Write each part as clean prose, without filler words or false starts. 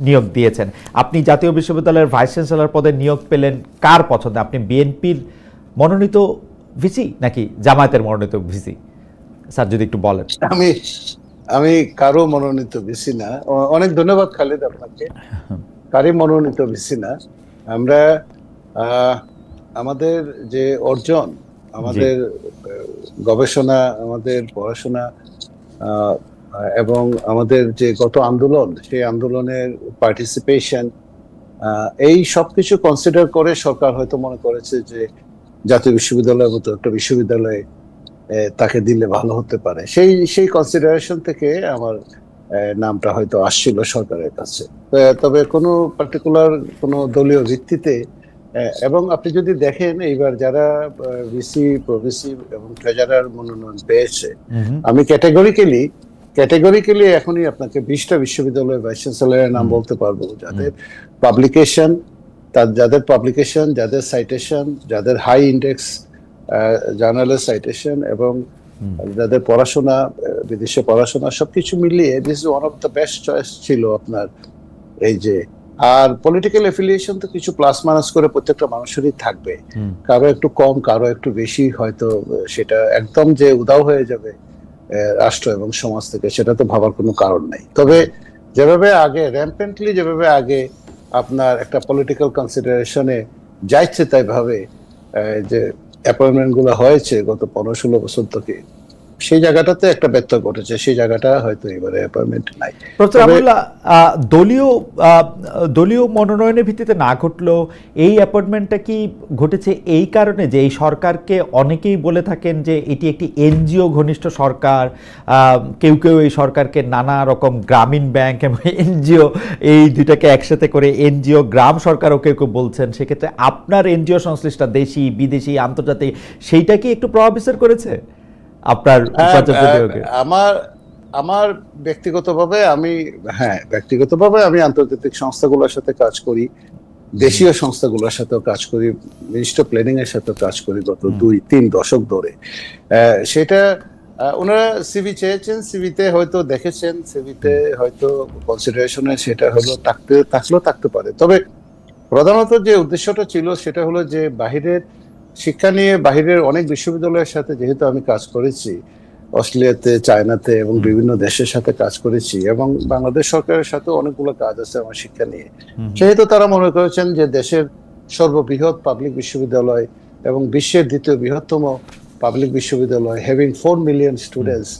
নিয়োগ দিয়েছেন। আপনি জাতীয় বিশ্ববিদ্যালয়ের ভাইস চ্যান্সেলর পদে নিয়োগ পেলেন কার পছন্দে? আপনি বিএনপির মনোনীত ভিসি নাকি জামায়াতের মনোনীত ভিসি? স্যার যদি একটু বলেন। আমি কারো মনোনীত ভিসি না। অনেক ধন্যবাদ খালিদ আপনাকে। কারো মনোনীত ভিসি না। আমরা আমাদের যে অর্জন, আমাদের গবেষণা, আমাদের পড়াশোনা এবং আমাদের যে গত আন্দোলন, সেই আন্দোলনের পার্টিসিপেশন, এই সবকিছু কনসিডার করে সরকার হয়তো মনে করেছে যে জাতীয় বিশ্ববিদ্যালয়ের মতো একটা বিশ্ববিদ্যালয়ে তাকে দিলে ভালো হতে পারে। সেই কনসিডারেশন থেকে আমার নামটা হয়তো আসছিল সরকারের কাছে। তবে কোনো পার্টিকুলার কোনো দলীয় ভিত্তিতে, এবং আপনি যদি দেখেন এইবার যারা ভিসি, প্রভিসি এবং ট্রেজারার মনোনয়ন পেয়েছে, আমি ক্যাটেগরিক্যালি এখনই আপনাকে 20টা বিশ্ববিদ্যালয়ের ভাইস চ্যান্সেলরের নাম বলতে পারবো, যাদের পাবলিকেশন, যাদের সাইটেশন, যাদের হাই ইন্ডেক্স জার্নালের সাইটেশন এবং যাদের পড়াশোনা, বিদেশে পড়াশোনা, সবকিছু মিলিয়ে this is one of the best choice ছিল আপনার। এই যে আর পলিটিক্যাল এফিলিয়েশন তো কিছু প্লাস মাইনাস করে প্রত্যেকটা মানুষেরই থাকবে, কারো একটু কম, কারো একটু বেশি, হয়তো সেটা একদম যে উদাও হয়ে যাবে রাষ্ট্র এবং সমাজ থেকে, সেটা তো ভাবার কোনো কারণ নাই। তবে যেভাবে আগে আপনার একটা পলিটিক্যাল কনসিডারেশনে যাইছে তাই ভাবে যে অ্যাপয়েন্টমেন্ট গুলো হয়েছে গত 15-16 বছর থেকে, সেই জায়গাটাতে একটা ব্যত্যয় ঘটেছে। সেই জায়গাটা হয়তো এবারে অ্যাপয়েন্টমেন্ট নাই। দলীয় মনোনয়নের ভিত্তিতে না ঘটলেও এই অ্যাপয়েন্টমেন্টটা কি ঘটেছে এই কারণে যে এই সরকারকে অনেকেই বলে থাকেন যে এটি একটি এনজিও ঘনিষ্ঠ সরকার, কেউ এই সরকারকে নানা রকম গ্রামীণ ব্যাংক এবং এনজিও, এই দুইটাকে একসাথে করে এনজিও গ্রাম সরকারও কেউ বলছেন। সেক্ষেত্রে আপনার এনজিও সংশ্লিষ্ট দেশি বিদেশি আন্তর্জাতিক, সেইটা কি একটু প্রভাব বিস্তার করেছে আপনার? আমার ব্যক্তিগতভাবে আমি আন্তর্জাতিক সংস্থাগুলোর সাথে কাজ করি, দেশীয় সংস্থাগুলোর সাথেও কাজ করি, মিনিস্টার প্ল্যানিং এর সাথে কাজ করি গত 2-3 দশক ধরে। সেটা ওনারা সিভি চেয়েছেন, সিভিতে হয়তো দেখেছেন, সিভিতে হয়তো কনসিডারেশনে সেটা হলো থাকতে পারে। তবে প্রধানত যে উদ্দেশ্যটা ছিল সেটা হলো যে বাহিরের শিক্ষা নিয়ে বাহিরের অনেক বিশ্ববিদ্যালয়ের সাথে যেহেতু আমি কাজ করেছি, অস্ট্রেলিয়াতে, চায়নাতে এবং বিভিন্ন দেশের সাথে কাজ করেছি, এবং বাংলাদেশ সরকারের সাথে অনেকগুলো কাজ আছে আমার শিক্ষা নিয়ে, সেহেতু তারা মনে করেছেন যে দেশের সর্ববৃহৎ পাবলিক বিশ্ববিদ্যালয় এবং বিশ্বের দ্বিতীয় বৃহত্তম পাবলিক বিশ্ববিদ্যালয়, হ্যাভিং 4 মিলিয়ন স্টুডেন্টস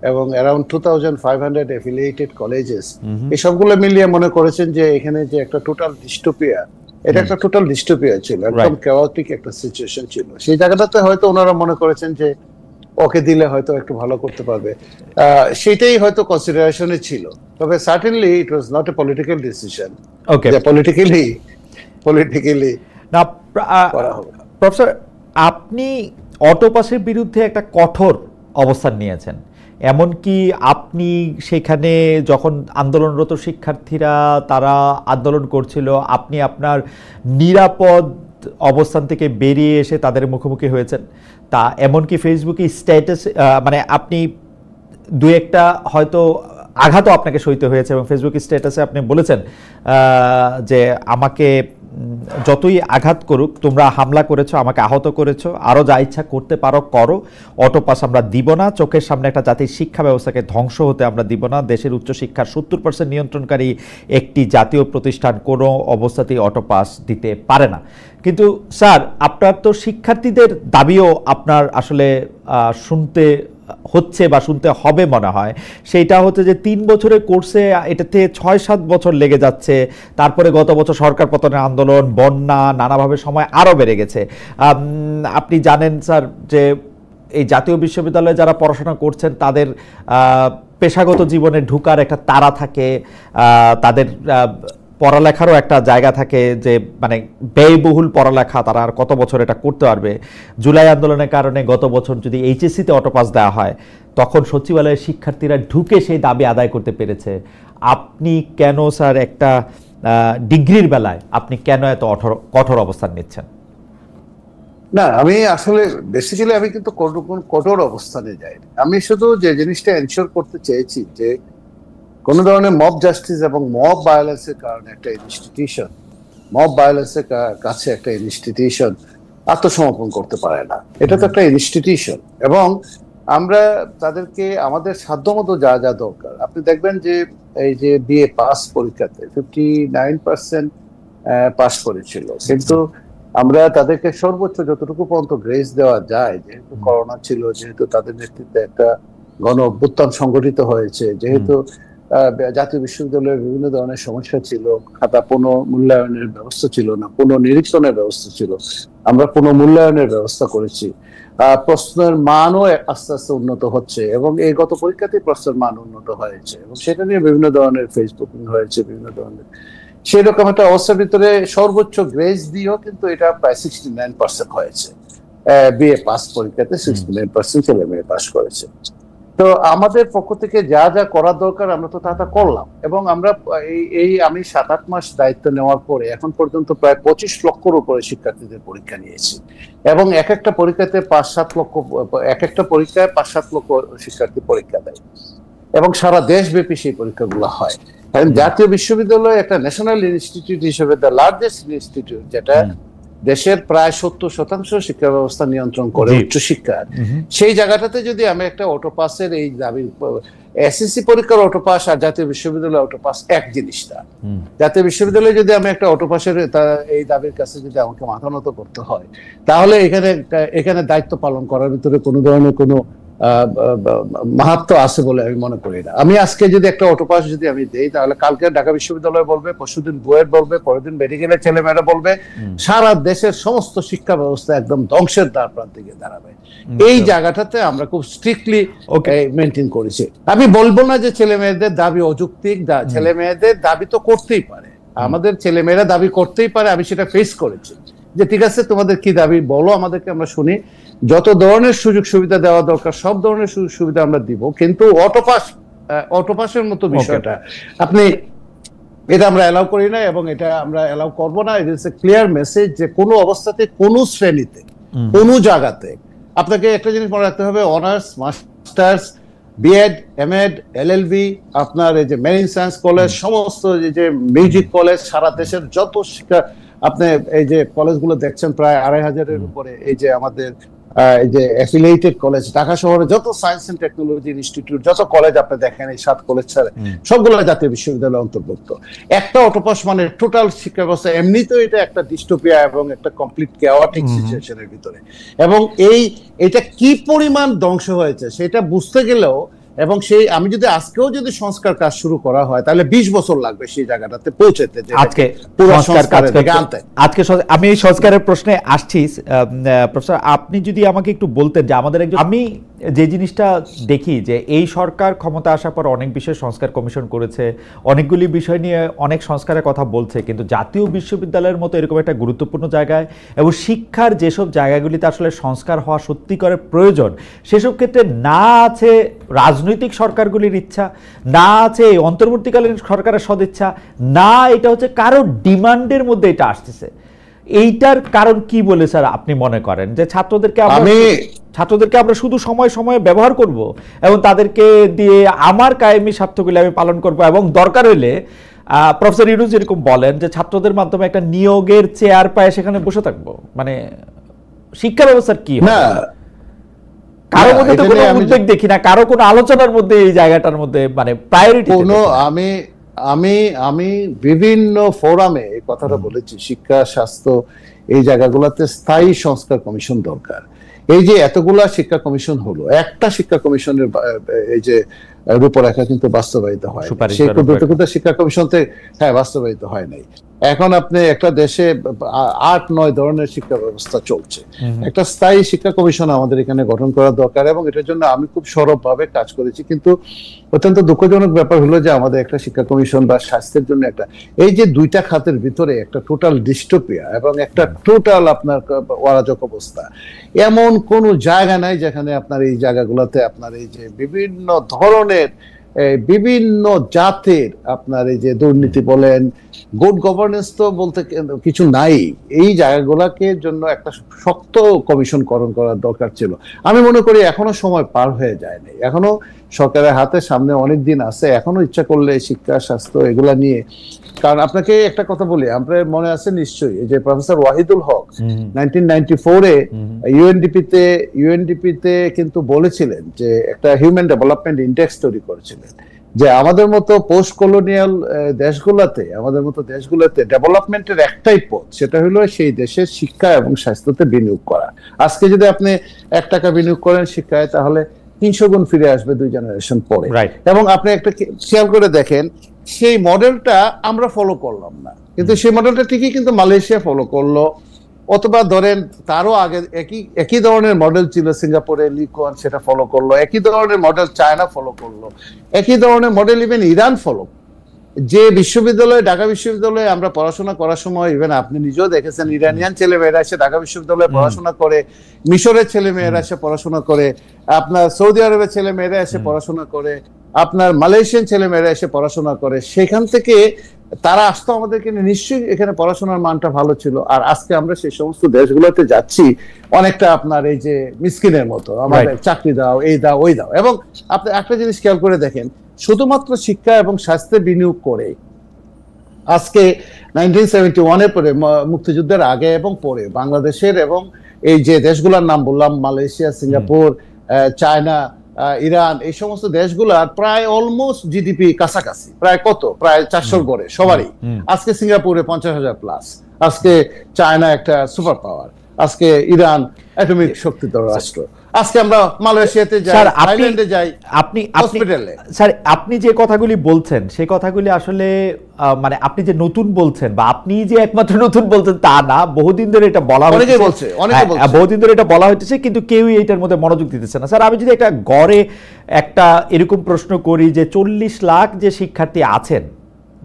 এবং অ্যারাউন্ড 2500 অ্যাফিলিয়েটেড কলেজেস, এই সবগুলো মিলিয়ে মনে করেছেন যে এখানে যে একটা টোটাল ডিস্টোপিয়া, এটা একটা টোটাল ডিস্টোপিয়া ছিল, একদম ক্যাওটিক একটা সিচুয়েশন ছিল। সেই জায়গাটাতে হয়তো ওনারা মনে করেছেন যে ওকে দিলে হয়তো একটু ভালো করতে পারবে, সেটাই হয়তো কনসিডারেশনে ছিল। তবে certainly it was not a political decision. Okay, politically না। প্রফেসর, আপনি অটোপাসের বিরুদ্ধে একটা কঠোর অবস্থান নিয়েছেন, এমনকি আপনি সেখানে যখন আন্দোলনরত শিক্ষার্থীরা তারা আন্দোলন করছিল, আপনি আপনার নিরাপদ অবস্থান থেকে বেরিয়ে এসে তাদের মুখোমুখি হয়েছেন। তা এমনকি ফেসবুকে স্ট্যাটাস, মানে আপনি দু একটা হয়তো আঘাতও আপনাকে সইতে হয়েছে, এবং ফেসবুক স্ট্যাটাসে আপনি বলেছেন যে আমাকে যতই আঘাত করুক, তোমরা হামলা করেছো, আমাকে আহত করেছো, আরও যা ইচ্ছা করতে পারো করো, অটোপাস আমরা দিব না, চোখের সামনে একটা জাতির শিক্ষা ব্যবস্থাকে ধ্বংস হতে আমরা দিব না, দেশের উচ্চশিক্ষার 70% নিয়ন্ত্রণকারী একটি জাতীয় প্রতিষ্ঠান কোনো অবস্থাতেই অটোপাস দিতে পারে না। কিন্তু স্যার, আপনার তো শিক্ষার্থীদের দাবিও আপনার আসলে শুনতে হচ্ছে বা শুনতে হবে মনে হয়। সেইটা হচ্ছে যে 3 বছরের কোর্সে এটাতে 6-7 বছর লেগে যাচ্ছে, তারপরে গত বছর সরকার পতনের আন্দোলন, বন্যা, নানাভাবে সময় আরও বেড়ে গেছে। আপনি জানেন স্যার যে এই জাতীয় বিশ্ববিদ্যালয়ে যারা পড়াশোনা করছেন তাদের পেশাগত জীবনে ঢুকার একটা তাড়া থাকে, তাদের পড়ালেখারও একটা জায়গা থাকে যে মানে ব্যয়বহুল পড়ালেখা, তারা আর কত বছর এটা করতে পারবে। জুলাই আন্দোলনের কারণে গত বছর যদি এইচএসসিতে অটোপাস দেওয়া হয়, তখন সচিবালয়ের শিক্ষার্থীরা ঢুকে সেই দাবি আদায় করতে পেরেছে। আপনি কেন স্যার একটা ডিগ্রির বেলায় আপনি কেন এত কঠোর অবস্থান নিচ্ছেন? না, আমি আসলে বেসিক্যালি আমি কিন্তু কঠোর অবস্থানে যাই। আমি শুধু যে জিনিসটা এনশিওর করতে চেয়েছি যে কোনো ধরনের মব জাস্টিস এবং মব ভায়োলেন্সের কারণে একটা ইনস্টিটিউশন, মব ভায়োলেন্সের কাছে একটা ইনস্টিটিউশন আত্মসমর্পণ করতে পারে না। এটা তো একটা ইনস্টিটিউশন, এবং আমরা তাদেরকে আমাদের সাধ্যমতো যা যা দরকার, আপনি দেখবেন যে এই যে বিএ পাস পরীক্ষাতে 59% পাস করেছিল, কিন্তু আমরা তাদেরকে সর্বোচ্চ যতটুকু পর্যন্ত গ্রেস দেওয়া যায়, যেহেতু করোনা ছিল, যেহেতু তাদের নেতৃত্বে একটা গণ অভ্যুত্থান সংগঠিত হয়েছে, যেহেতু জাতীয় বিশ্ববিদ্যালয়ের বিভিন্ন ধরনের সমস্যা ছিল, খাতা পুনঃমূল্যায়নের ব্যবস্থা ছিল না, পুনঃনিরীক্ষণের ব্যবস্থা ছিল, আমরা পুনঃমূল্যায়নের ব্যবস্থা করেছি। প্রশ্নের মানও আস্তে আস্তে উন্নত হচ্ছে, এবং এই গত পরীক্ষাতেই প্রশ্নের মান উন্নত হয়েছে, এবং সেটা নিয়ে বিভিন্ন ধরনের ফেসবুকিং হয়েছে, বিভিন্ন ধরনের সেরকম একটা অবস্থার ভিতরে সর্বোচ্চ গ্রেস দিয়েও কিন্তু এটা প্রায় 69% হয়েছে। বিএ পাস পরীক্ষাতে 69% ছেলে মেয়ে পাস করেছে। তো আমাদের পক্ষ থেকে যা যা করার দরকার আমরা তো তা করলাম, এবং আমরা আমি 7-8 মাস দায়িত্ব নেওয়ার পরে এখন পর্যন্ত প্রায় 25 লক্ষর উপরে শিক্ষার্থীদের পরীক্ষা নিয়েছি, এবং এক একটা পরীক্ষাতে 5-7 লক্ষ, এক একটা পরীক্ষায় 5-7 লক্ষ শিক্ষার্থী পরীক্ষা দেয়, এবং সারা দেশব্যাপী সেই পরীক্ষাগুলো হয়। কারণ জাতীয় বিশ্ববিদ্যালয় একটা ন্যাশনাল ইনস্টিটিউট হিসেবে দ্য লার্জেস্ট ইনস্টিটিউট, যেটা দেশের প্রায় 70% শিক্ষা ব্যবস্থা নিয়ন্ত্রণ করে, উচ্চশিক্ষার সেই জায়গাটাতে যদি আমি একটা অটোপাসের এই দাবি, এসএসসি পরীক্ষার অটোপাস আর জাতীয় বিশ্ববিদ্যালয় অটোপাস এক জিনিসটা, জাতীয় বিশ্ববিদ্যালয়ে যদি আমি একটা অটোপাসের এই দাবির কাছে যদি আমাকে মাথা নত করতে হয়, তাহলে এখানে দায়িত্ব পালন করার ভিতরে কোনো ধরনের কোনো মাহাত্ম্য আছে বলে আমি মনে করি না। আমি আজকে যদি একটা অটোপাস যদি আমি দেই, তাহলে কালকে ঢাকা বিশ্ববিদ্যালয় বলবে, পরশুদিন বুয়েট বলবে, পরের দিন মেডিকেলের ছেলেমেয়েরা বলবে, সারা দেশের সমস্ত শিক্ষা ব্যবস্থা একদম ধ্বংসের দ্বার প্রান্তে গিয়ে দাঁড়াবে। এই জায়গাটাতে আমরা খুব স্ট্রিক্টলি মেনটেন করেছি। আমি বলবো না যে ছেলে মেয়েদের দাবি অযৌক্তিক, ছেলে মেয়েদের দাবি তো করতেই পারে, আমাদের ছেলে মেয়েরা দাবি করতেই পারে, আমি সেটা ফেস করেছি, যে ঠিক আছে তোমাদের কি দাবি বলো আমাদেরকে, আমরা শুনি, যত ধরনের সুযোগ সুবিধা দেওয়া দরকার সব ধরনের সুযোগ সুবিধা আমরা দিব, কিন্তু অটোপাসের মতো বিষয়টা আপনি, এটা আমরা অ্যালাউ করি না, এবং এটা আমরা অ্যালাউ করব না। It is a clear message যে কোনো অবস্থাতে কোনো শ্রেণীতে কোনো জায়গাতে আপনাকে একটা জিনিস মনে রাখতে হবে, honours, masters, BEd, MEd, LLB, আপনার এই যে মেরিন সায়েন্স কলেজ, সমস্ত যে মিউজিক কলেজ, সারা দেশের যত শিক্ষা আপনি এই যে কলেজগুলো দেখছেন প্রায় 2500-এর উপরে, এই যে আমাদের এই যে অ্যাফিলিয়েটেড কলেজ, ঢাকা শহরে যত সায়েন্স এন্ড টেকনোলজি ইনস্টিটিউট, যত কলেজ আপনি দেখেন, এই 7 কলেজ ছাড়া সবগুলো জাতীয় বিশ্ববিদ্যালয়ে অন্তর্ভুক্ত। একটা অটোপাস মানে টোটাল শিক্ষা ব্যবস্থা, এমনিতেও এটা একটা ডিস্টোপিয়া এবং একটা কমপ্লিট কেওয়াটিক সিচুয়েশনের ভিতরে, এবং এটা কি পরিমাণ ধ্বংস হয়েছে সেটা বুঝতে গেলেও, এবং সেই আমি যদি আজকেও যদি সংস্কার কাজ শুরু করা হয়, তাহলে 20 বছর লাগবে সেই জায়গাটাতে পৌঁছাতে। আজকে আমি এই সংস্কারের প্রশ্নে আসছি। প্রফেসর, আপনি যদি আমাকে একটু বলতেন যে আমাদের আমি যে জিনিসটা দেখি যে এই সরকার ক্ষমতা আসার পর অনেক বিষয় সংস্কার কমিশন করেছে, অনেকগুলি বিষয় নিয়ে অনেক সংস্কারের কথা বলছে, কিন্তু জাতীয় বিশ্ববিদ্যালয়ের মতো এরকম একটা গুরুত্বপূর্ণ জায়গায় এবং শিক্ষার যেসব জায়গাগুলিতে আসলে সংস্কার হওয়া সত্যিকারের প্রয়োজন, সেসব ক্ষেত্রে না আছে রাজনৈতিক সরকারগুলির ইচ্ছা, না আছে অন্তর্বর্তীকালীন সরকারের সদিচ্ছা, না এটা হচ্ছে কারো ডিমান্ডের মধ্যে এটা আসতেছে। এইটার কারণ কি বলে স্যার আপনি মনে করেন যে ছাত্রদেরকে আমরা শুধু সময় সময়ে ব্যবহার করব এবং তাদেরকে দিয়ে আমার কায়েমি স্বার্থগুলি আমি পালন করব, এবং দরকার হলে প্রফেসর ইউনূস যেরকম বলেন যে ছাত্রদের মাধ্যমে একটা নিয়োগের চেয়ার পায় সেখানে বসে থাকবো, মানে শিক্ষা ব্যবস্থার কি না, কারো মধ্যে তো কোনো উদ্বেগ দেখি না, কারো কোনো আলোচনার মধ্যে এই জায়গাটার মধ্যে মানে প্রায়োরিটি কোনো। আমি বিভিন্ন ফোরামে এই কথাটা বলেছি, শিক্ষা, স্বাস্থ্য, এই জায়গাগুলোতে স্থায়ী সংস্কার কমিশন দরকার। এই যে এতগুলা শিক্ষা কমিশন হলো, একটা শিক্ষা কমিশনের এই যে রূপরেখা কিন্তু বাস্তবায়িত হয়, সেই ক্ষুদ্র শিক্ষা কমিশনতে বাস্তবায়িত হয় নাই। এখন আপনি একটা দেশে 8-9 ধরনের শিক্ষা ব্যবস্থা চলছে, একটা স্থায়ী শিক্ষা কমিশন আমাদের এখানে গঠন করা দরকার, এবং এটার জন্য আমি খুব সরবভাবে কাজ করেছি। কিন্তু অত্যন্ত দুঃখজনক ব্যাপার হলো যে আমাদের একটা শিক্ষা কমিশন বা স্বাস্থ্যের জন্য একটা, এই যে দুইটা খাতের ভিতরে একটা টোটাল ডিস্টোপিয়া এবং একটা টোটাল আপনার অরাজক অবস্থা, এমন কোন জায়গা নাই যেখানে আপনার এই জায়গাগুলোতে আপনার এই যে বিভিন্ন ধরনের বিভিন্ন জাতের আপনার এই যে দুর্নীতি বলেন, গুড গভর্নেন্স তো বলতে কিছু নাই। এই জায়গাগুলোকে জন্য একটা শক্ত কমিশন করার দরকার ছিল। আমি মনে করি এখনো সময় পার হয়ে যায়নি, এখনো সরকারের হাতে সামনে অনেক দিন আছে, এখনো ইচ্ছা করলে শিক্ষা, স্বাস্থ্য এগুলা নিয়ে। কারণ আপনাকে একটা কথা বলি, আপনার মনে আছে নিশ্চয়ই যে প্রফেসর ওয়াহিদুল হক 1994-এ ইউএনডিপিতে কিন্তু বলেছিলেন যে একটা হিউম্যান ডেভেলপমেন্ট ইন্ডেক্স তৈরি করেছিলেন, যে আমাদের মতো পোস্ট কলোনিয়াল দেশগুলোতে ডেভেলপমেন্টের একটাই পথ, সেটা হলো সেই দেশের শিক্ষা এবং স্বাস্থ্যতে বিনিয়োগ করা। আজকে যদি আপনি 1 টাকা বিনিয়োগ করেন শিক্ষায়, তাহলে 300 গুণ ফিরে আসবে 2 জেনারেশন পরে। এবং আপনি একটা খেয়াল করে দেখেন, সেই মডেলটা আমরা ফলো করলাম না, কিন্তু সেই মডেলটা ঠিকই কিন্তু মালয়েশিয়া ফলো করলো, অথবা ধরেন তারও আগে একই ধরনের মডেল ছিল সিঙ্গাপুরে, লি কুয়ান সেটা ফলো করলো, একই ধরনের মডেল চায়না ফলো করলো, একই ধরনের মডেল ইভেন ইরান ফলো। যে বিশ্ববিদ্যালয়ে, ঢাকা বিশ্ববিদ্যালয়ে আমরা পড়াশোনা করার সময়, ইভেন আপনি নিজেও দেখেছেন, ইরানিয়ান ছেলেমেয়েরা এসে ঢাকা বিশ্ববিদ্যালয়ে পড়াশোনা করে, মিশরের ছেলেমেয়েরা এসে পড়াশোনা করে, আপনার সৌদি আরবের ছেলেমেয়েরা এসে পড়াশোনা করে, আপনার মালয়েশিয়ান ছেলেমেয়েরা এসে পড়াশোনা করে। সেখান থেকে তারা আসতো আমাদেরকে, নিশ্চয়ই এখানে পড়াশোনার মানটা ভালো ছিল। আর আজকে আমরা সেই সমস্ত দেশগুলোতে যাচ্ছি অনেকটা আপনার এই যে মিসকিনের মতো, আমাদের চাকরি দাও, এই দাও, ওই দাও। এবং আপনি একটা জিনিস খেয়াল করে দেখেন, শুধুমাত্র শিক্ষা এবং স্বাস্থ্যে বিনিয়োগ করে আজকে 1971-এর পরে, মুক্তিযুদ্ধের আগে এবং পরে, বাংলাদেশের এবং এই যে দেশগুলোর নাম বললাম, মালয়েশিয়া, সিঙ্গাপুর, চায়না, ইরান, এই সমস্ত দেশগুলার প্রায় অলমোস্ট জিডিপি কাছাকাছি, প্রায় কত, প্রায় 400 গড়ে সবারই। আজকে সিঙ্গাপুরে 50,000 প্লাস, আজকে চায়না একটা সুপার পাওয়ার, আজকে ইরান অ্যাটমিক শক্তিধর রাষ্ট্র, আজকে আমরা মালয়েশিয়াতে যাই, থাইল্যান্ডে যাই, আপনি হসপিটালে। স্যার আপনি যে কথাগুলি বলছেন সেই কথাগুলি আসলে মানে আপনি যে নতুন বলছেন, বা আপনি যে একমাত্র নতুন বলছেন তা না, বহুদিন ধরে এটা বলা হচ্ছে, বহুদিন ধরে এটা বলা হচ্ছে, কিন্তু কেউই এটার মধ্যে মনোযোগ দিতেছে না। স্যার আমি যদি একটা গড়ে একটা এরকম প্রশ্ন করি, যে 40 লাখ যে শিক্ষার্থী আছেন,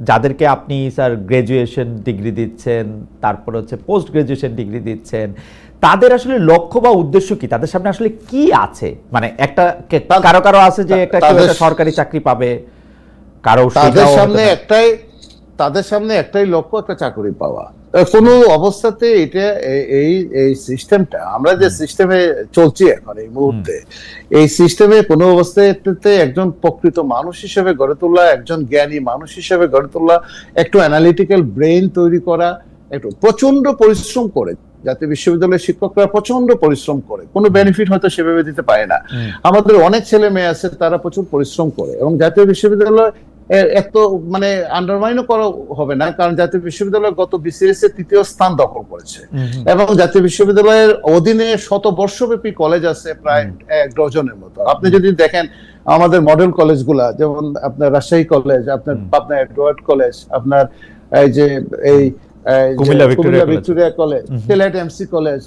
যাদেরকে আপনি স্যার গ্র্যাজুয়েশন ডিগ্রি দিচ্ছেন, তারপর হচ্ছে পোস্ট গ্র্যাজুয়েশন ডিগ্রি দিচ্ছেন, তাদের আসলে লক্ষ্য বা উদ্দেশ্য কি? তাদের সামনে আসলে কি আছে? মানে একটা কারো আছে যে একটা সরকারি চাকরি পাবে, কারো তাদের সামনে একটাই লক্ষ্য, একটা চাকরি পাওয়া। কোনো অবস্থাতে এটা এই সিস্টেমটা, আমরা যে সিস্টেমে চলছি এখন এই মুহূর্তে, এই সিস্টেমে কোনো অবস্থাতে একজন প্রকৃত মানুষ হিসেবে গড়ে তোলা, একজন জ্ঞানী মানুষ হিসেবে গড়ে তোলা, একটু অ্যানালিটিক্যাল ব্রেইন তৈরি করা, একটু প্রচন্ড পরিশ্রম করে, জাতীয় বিশ্ববিদ্যালয়ের শিক্ষকরা প্রচন্ড পরিশ্রম করে, কোনো বেনিফিট হয়তো সেভাবে দিতে পারে না। আমাদের অনেক ছেলে মেয়ে আছে, তারা প্রচুর পরিশ্রম করে, এবং জাতীয় বিশ্ববিদ্যালয় এত মানে আন্ডারমাইনও করা হবে না, কারণ জাতীয় বিশ্ববিদ্যালয় গত বিসিএস এ 3য় স্থান দখল করেছে, এবং জাতীয় বিশ্ববিদ্যালয়ের অধীনে শতবর্ষব্যাপী কলেজ আছে প্রায় 1 ডজনের মতো। আপনি যদি দেখেন আমাদের মডেল কলেজগুলা, যেমন আপনার রাজশাহী কলেজ, আপনার পাবনা এডওয়ার্ড কলেজ, আপনার এই যে এই Comilla Victoria college, Sylhet MC college,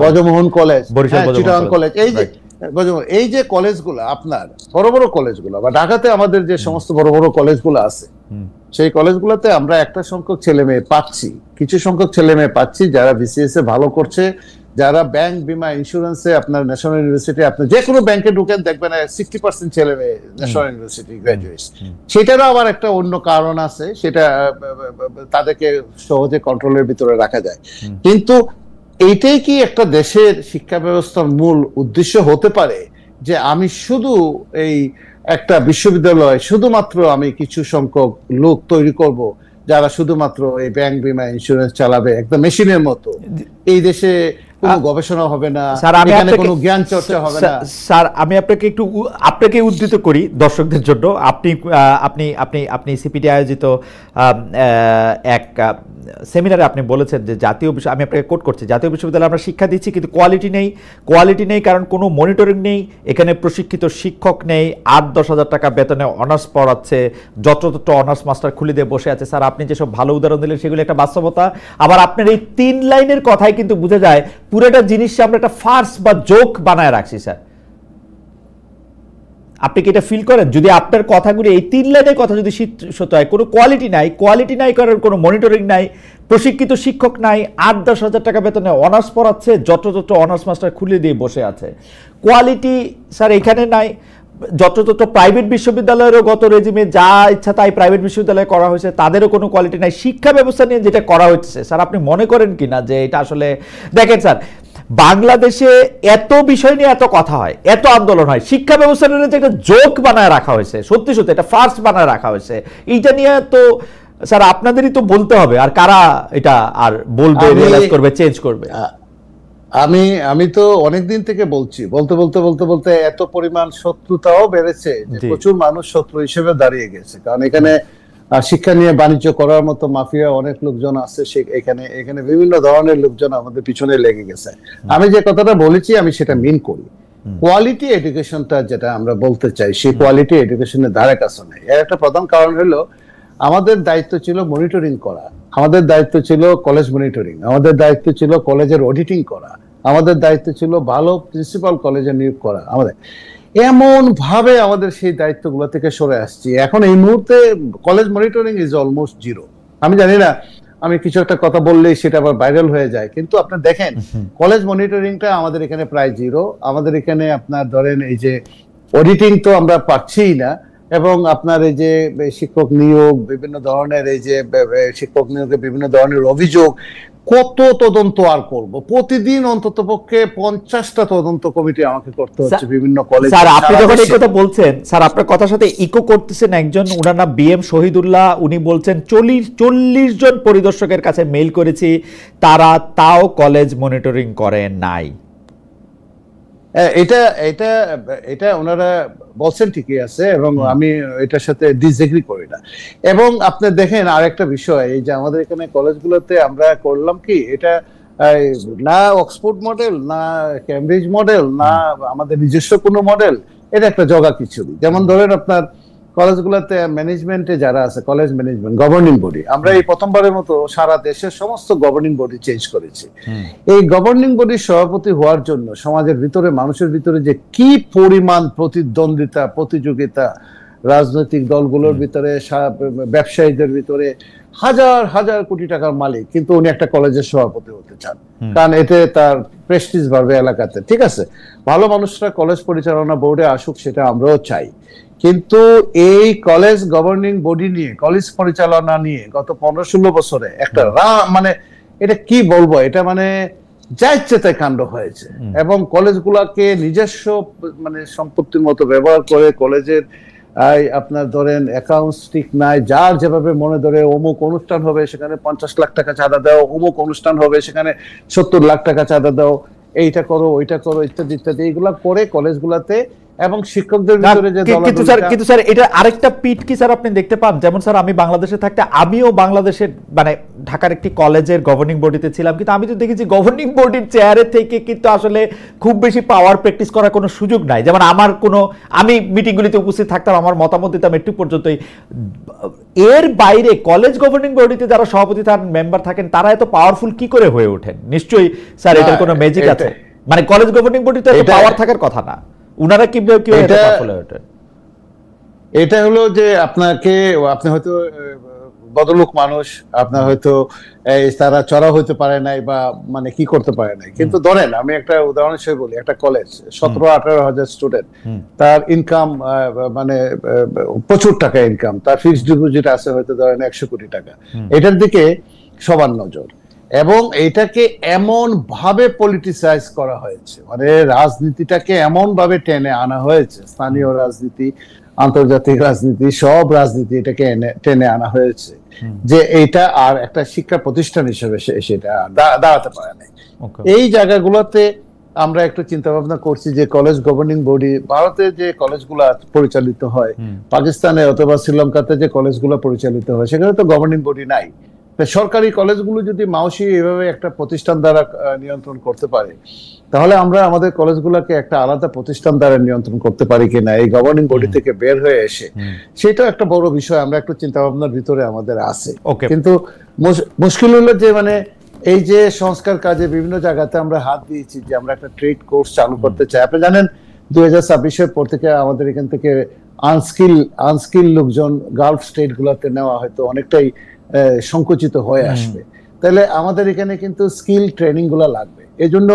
Brajamohan college, Chittagong college, এই যে কলেজগুলো আপনার বড় বড় কলেজগুলো, বা ঢাকাতে আমাদের যে সমস্ত বড় বড় কলেজগুলো আছে, সেই কলেজগুলোতে আমরা একটা সংখ্যক ছেলে মেয়ে পাচ্ছি, কিছু সংখ্যক ছেলে মেয়ে পাচ্ছি যারা বিসিএস এ ভালো করছে, যারা ব্যাংক, বিমা, ইন্স্যুরেন্সে, আপনার ন্যাশনাল ইউনিভার্সিটি, আপনি যে কোনো ব্যাংকে ঢুকেন দেখবেন 60% ছেলে মেয়ে ন্যাশনাল ইউনিভার্সিটি গ্রাজুয়েটস। সেটারও আবার একটা অন্য কারণ আছে, সেটা তাদেরকে সহজে কন্ট্রোলের ভিতরে রাখা যায়। কিন্তু এইটাই কি একটা দেশের শিক্ষা ব্যবস্থার মূল উদ্দেশ্য হতে পারে, যে আমি শুধু এই একটা বিশ্ববিদ্যালয় শুধুমাত্র আমি কিছু সংখ্যক লোক তৈরি করব যারা শুধুমাত্র এই ব্যাংক, বিমা, ইন্স্যুরেন্স চালাবে একদম মেশিনের মতো, এই দেশে কোনো গবেষণা হবে না, এখানে কোনো জ্ঞান চর্চা হবে না? স্যার আমি আপনাকে উদ্ধৃত করি দর্শকদের জন্য। আপনি সিপিডি আয়োজিত এক সেমিনারে আপনি বলেছেন যে আমি আপনাকে কোট করছি, জাতীয় বিশ্ববিদ্যালয়ে আমরা শিক্ষা দিচ্ছি কিন্তু কোয়ালিটি নেই, কারণ কোনো মনিটরিং নেই, এখানে প্রশিক্ষিত শিক্ষক নেই, 8-10 হাজার টাকা বেতনে অনার্স পড়াচ্ছে, যত্রতত্র অনার্স মাস্টার খুলে দিয়ে বসে আছে। স্যার আপনি যেসব ভালো উদাহরণ দিলেন সেগুলো একটা বাস্তবতা। আবার আপনার এই 3 লাইনের কথাই কিন্তু বোঝা যায় পুরোটা জিনিসটা আমরা একটা ফার্স বা জোক বানায় রাখছি। স্যার আপনি কি এটা ফিল করেন? যদি আপনার কথাগুলি এই 3 লাইনের কথা যদি সত্য হয়, কোনো কোয়ালিটি নাই, কারণ কোনো মনিটরিং নাই, প্রশিক্ষিত শিক্ষক নাই, 8-10 হাজার টাকা বেতনে অনার্স পড়াচ্ছে, যত্রতত্র অনার্স মাস্টার খুলে দিয়ে বসে আছে, কোয়ালিটি স্যার এখানে নাই। যত্রতত্র প্রাইভেট বিশ্ববিদ্যালয়েরও গত রেজিমে যা ইচ্ছা তাই প্রাইভেট বিশ্ববিদ্যালয়ে করা হয়েছে, তাদেরও কোনো কোয়ালিটি নাই। শিক্ষা ব্যবস্থা নিয়ে যেটা করা হচ্ছে স্যার, আপনি মনে করেন কিনা যে এটা আসলে দেখেন স্যার, বাংলাদেশে এত বিষয় নিয়ে এত কথা হয়, এত আন্দোলন হয়, শিক্ষা ব্যবস্থা নিয়ে একটা জোক বানায় রাখা হয়েছে, সত্যি সত্যি এটা ফার্স্ট বানায় রাখা হয়েছে। এইটা নিয়ে তো স্যার আপনাদেরই তো বলতে হবে, আর কারা এটা আর বলবে, রিয়েলাইজ করবে, চেঞ্জ করবে? আমি তো অনেকদিন থেকে বলছি, বলতে বলতে বলতে বলতে এত পরিমাণ শত্রুতাও বেড়েছে যে প্রচুর মানুষ শত্রু হিসেবে দাঁড়িয়ে গেছে। কারণ এখানে শিক্ষা নিয়ে বাণিজ্য করার মতো মাফিয়া অনেক লোকজন আছে, এখানে এখানে বিভিন্ন ধরনের লোকজন আমাদের পিছনে লেগে গেছে। আমি যে কথাটা বলেছি আমি সেটা মিন করি। কোয়ালিটি এডুকেশনটা যেটা আমরা বলতে চাই, সেই কোয়ালিটি এডুকেশনের ধারে কাছে নেই। এর একটা প্রধান কারণ হলো আমাদের দায়িত্ব ছিল মনিটরিং করা, আমাদের দায়িত্ব ছিল কলেজ মনিটরিং, আমাদের দায়িত্ব ছিল কলেজের অডিটিং করা, আমাদের দায়িত্ব ছিল ভালো প্রিন্সিপাল কলেজে নিয়োগ করা। আমাদের এমন ভাবে আমাদের সেই দায়িত্বগুলো থেকে সরে আসছি। এখন এই মুহূর্তে college monitoring is almost zero. আমি জানি না, আমি কিছু একটা কথা বললেই সেটা আবার ভাইরাল হয়ে যায়, কিন্তু আপনি দেখেন কলেজ মনিটরিংটা আমাদের এখানে প্রায় জিরো। আমাদের এখানে আপনার ধরেন এই যে অডিটিং তো আমরা পাচ্ছিই না, এবং আপনার এই যে শিক্ষক নিয়োগ, বিভিন্ন ধরনের এই যে শিক্ষক নিয়োগে বিভিন্ন ধরনের অভিযোগ, কত তদন্ত আর করব? প্রতিদিন অন্তত পক্ষে 50টা তদন্ত কমিটি আমাকে করতে হচ্ছে বিভিন্ন কলেজে। স্যার আপনি যখন এই কথা বলছেন, স্যার আপনার কথার সাথে ইকো করতেছেন একজন, ওনার নাম BM শহীদুল্লাহ, উনি বলছেন 40 জন পরিদর্শকের কাছে মেইল করেছি, তারা তাও কলেজ মনিটরিং করে নাই। এটা এটা এটা ওনারা বলছেন ঠিকই আছে, এবং আমি এটার সাথে ডিসএগ্রি করি না। এবং আপনি দেখেন আরেকটা বিষয়, এই যে আমাদের এখানে কলেজগুলোতে আমরা করলাম কি, এটা না অক্সফোর্ড মডেল, না ক্যামব্রিজ মডেল, না আমাদের নিজস্ব কোনো মডেল, এটা একটা জগা খিচুড়ি। যেমন ধরেন আপনার কলেজগুলোতে ম্যানেজমেন্টে যারা আছে, কলেজ ম্যানেজমেন্ট গভর্নিং বডি, আমরা এই প্রথমবারের মতো সারা দেশের সমস্ত গভর্নিং বডি চেঞ্জ করেছি। এই গভর্নিং বডির সভাপতি হওয়ার জন্য সমাজের ভিতরে, মানুষের ভিতরে যে কি পরিমাণ প্রতিদ্বন্দ্বিতা, প্রতিযোগিতা, রাজনৈতিক দলগুলোর ভিতরে, ব্যবসায়ীদের ভিতরে, হাজার হাজার কোটি টাকার মালিক, কিন্তু উনি একটা কলেজের সভাপতি হতে চান, কারণ এতে তার প্রেস্টিজ বাড়বে এলাকাতে। ঠিক আছে, ভালো মানুষরা কলেজ পরিচালনা বোর্ডে আসুক, সেটা আমরাও চাই, কিন্তু এই কলেজ গভর্নিং বডি নিয়ে, কলেজ পরিচালনা নিয়ে গত 15-16 বছরে একটা মানে এটা কি বলবো, এটা মানে যা ইচ্ছে তাই কাণ্ড হয়েছে। এবং কলেজগুলোকে নিজস্ব মানে সম্পত্তির মতো ব্যবহার করে, কলেজের আপনার ধরেন অ্যাকাউন্টস ঠিক নাই, যার যেভাবে মনে ধরে অমুক অনুষ্ঠান হবে সেখানে 50 লাখ টাকা চাঁদা দাও, অমুক অনুষ্ঠান হবে সেখানে 70 লাখ টাকা চাঁদা দাও, এইটা করো ওইটা করো ইত্যাদি ইত্যাদি, এইগুলা করে কলেজগুলাতে এবং শিক্ষকদের ভিতরে যে কিন্তু স্যার এটা আরেকটা পিট কি স্যার আপনি দেখতে পান? যেমন স্যার আমি বাংলাদেশে থাকতে, আমিও বাংলাদেশের মানে ঢাকার একটি কলেজের গভর্নিং বডিতে ছিলাম, কিন্তু আমি তো দেখেছি গভর্নিং বডির চেয়ারে থেকে কিন্তু আসলে খুব বেশি পাওয়ার প্র্যাকটিস করার কোনো সুযোগ নাই। যেমন আমি মিটিংগুলিতে উপস্থিত থাকতাম, আমার মতামত দিতাম একটু পর্যন্তই। এর বাইরে কলেজ গভর্নিং বডিতে যারা সভাপতি তার মেম্বার থাকেন, তারা এত পাওয়ারফুল কি করে হয়ে ওঠেন? নিশ্চয়ই স্যার এটার কোনো ম্যাজিক আছে, মানে কলেজ গভর্নিং বডিতে এত পাওয়ার থাকার কথা না, উনারা কি এটা হলো যে আপনি হয়তো বদলোক মানুষ, আপনার হয়তো তারা চড়া হইতে পারে নাই বা মানে কি করতে পারে নাই, কিন্তু ধরেন আমি একটা উদাহরণ হিসেবে বলি, একটা কলেজ 17-18 হাজার স্টুডেন্ট, তার ইনকাম মানে প্রচুর টাকা ইনকাম, তার ফিক্সড ডিপোজিট আছে হয়তো ধরেন 100 কোটি টাকা, এটার দিকে সবার নজর। এবং এটাকে এমন ভাবে পলিটিসাইজ করা হয়েছে, মানে রাজনীতিটাকে এমন ভাবে টেনে আনা হয়েছে, স্থানীয় রাজনীতি, আন্তর্জাতিক রাজনীতি, সব রাজনীতি এটাকে টেনে আনা হয়েছে, যে এটা আর একটা শিক্ষা প্রতিষ্ঠান হিসেবে সেটা দাঁড়াতে পারে না। এই জায়গাগুলোতে আমরা একটু চিন্তা ভাবনা করছি যে কলেজ গভর্নিং বডি, ভারতে যে কলেজগুলো পরিচালিত হয়, পাকিস্তানে অথবা শ্রীলঙ্কাতে যে কলেজগুলো পরিচালিত হয়, সেখানে তো গভর্নিং বডি নাই। সরকারি কলেজগুলো যদি মাউসি এভাবে একটা প্রতিষ্ঠান দ্বারা নিয়ন্ত্রণ করতে পারে, তাহলে আমরা আমাদের কলেজগুলোকে একটা আলাদা প্রতিষ্ঠান দ্বারা নিয়ন্ত্রণ করতে পারি কিনা, এই গভর্নিং বডি থেকে বের হয়ে এসে, সেটা একটা বড় বিষয়। আমরা একটু চিন্তা ভাবনার ভিতরে আমাদের আছে, কিন্তু মুশকিল হলো যে মানে এই যে সংস্কার কাজে বিভিন্ন জায়গাতে আমরা হাত দিয়েছি, যে আমরা একটা ট্রেড কোর্স চালু করতে চাই। আপনি জানেন 2026-এর পর থেকে আমাদের এখান থেকে আনস্কিল লোকজন গালফ স্টেট গুলোতে নেওয়া হয়তো অনেকটাই সংকুচিত হয়ে আসবে। তাহলে আমাদের এখানে কিন্তু স্কিল ট্রেনিং গুলো লাগবে। এই জন্য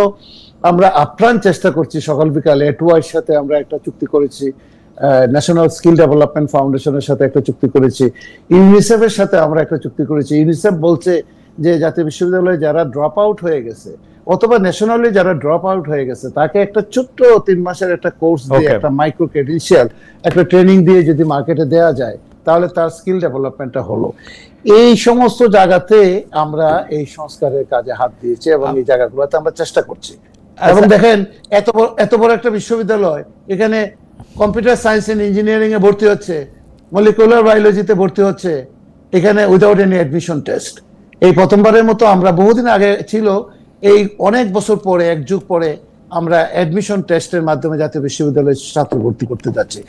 আমরা আপ্রাণ চেষ্টা করছি, সকাল বিকালে এটুআইর সাথে আমরা একটা চুক্তি করেছি, ন্যাশনাল স্কিল ডেভেলপমেন্ট ফাউন্ডেশনের সাথে একটা চুক্তি করেছি, ইউনিসেফের সাথে আমরা একটা চুক্তি করেছি। ইউনিসেফ বলছে যে জাতীয় বিশ্ববিদ্যালয়ে যারা ড্রপ আউট হয়ে গেছে অথবা ন্যাশনালি যারা ড্রপ আউট হয়ে গেছে তাকে একটা ছোট্ট 3 মাসের একটা কোর্স দিয়ে একটা মাইক্রো ক্রেডেনশিয়াল একটা ট্রেনিং দিয়ে যদি মার্কেটে দেওয়া যায় তাহলে তার স্কিল ডেভেলপমেন্টটা হলো। এই সমস্ত জায়গাতে আমরা এই সংস্কারের কাজে হাত দিয়েছি এবং এই জায়গাগুলোতে আমরা চেষ্টা করছি। এবং দেখেন এত বড় একটা বিশ্ববিদ্যালয়, এখানে কম্পিউটার সায়েন্স এন্ড ইঞ্জিনিয়ারিং এ ভর্তি হচ্ছে, মলিকুলার বায়োলজিতে ভর্তি হচ্ছে, এখানে উইদাউট এনি অ্যাডমিশন টেস্ট। এই প্রথমবারের মতো আমরা বহুদিন আগে ছিল, এই অনেক বছর পরে, এক যুগ পরে আমরা অ্যাডমিশন টেস্টের মাধ্যমে জাতীয় বিশ্ববিদ্যালয়ে ছাত্র ভর্তি করতে যাচ্ছি।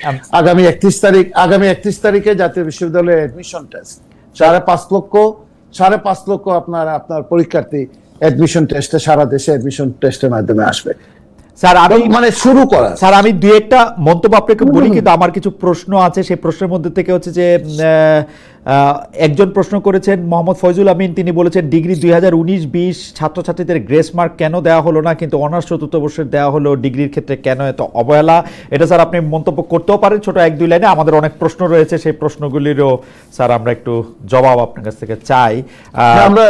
আগামী 31 তারিখে জাতীয় বিশ্ববিদ্যালয়ে অ্যাডমিশন টেস্ট 5.5 লক্ষ আপনার পরীক্ষার্থী অ্যাডমিশন টেস্টে সারা দেশে অ্যাডমিশন টেস্টের মাধ্যমে আসবে। স্যার আমি মানে শুরু করা, স্যার আমি দুই একটা মন্তব্য আপনাকে বলি, কিন্তু আমার কিছু প্রশ্ন আছে। সেই প্রশ্নের মধ্যে থেকে হচ্ছে যে একজন প্রশ্ন করেছেন মোহাম্মদ ফয়জুল আমিন, তিনি বলেছেন ডিগ্রি 2019-20 ছাত্রছাত্রীদের গ্রেস মার্ক কেন দেওয়া হলো না, কিন্তু অনার্স চতুর্থ বর্ষের দেওয়া হলো, ডিগ্রির ক্ষেত্রে কেন এত অবহেলা? এটা স্যার আপনি মন্তব্য করতেও পারেন ছোট 1-2 লাইনে। আমাদের অনেক প্রশ্ন রয়েছে, সেই প্রশ্নগুলিরও স্যার আমরা একটু জবাব আপনার কাছ থেকে চাই। আমরা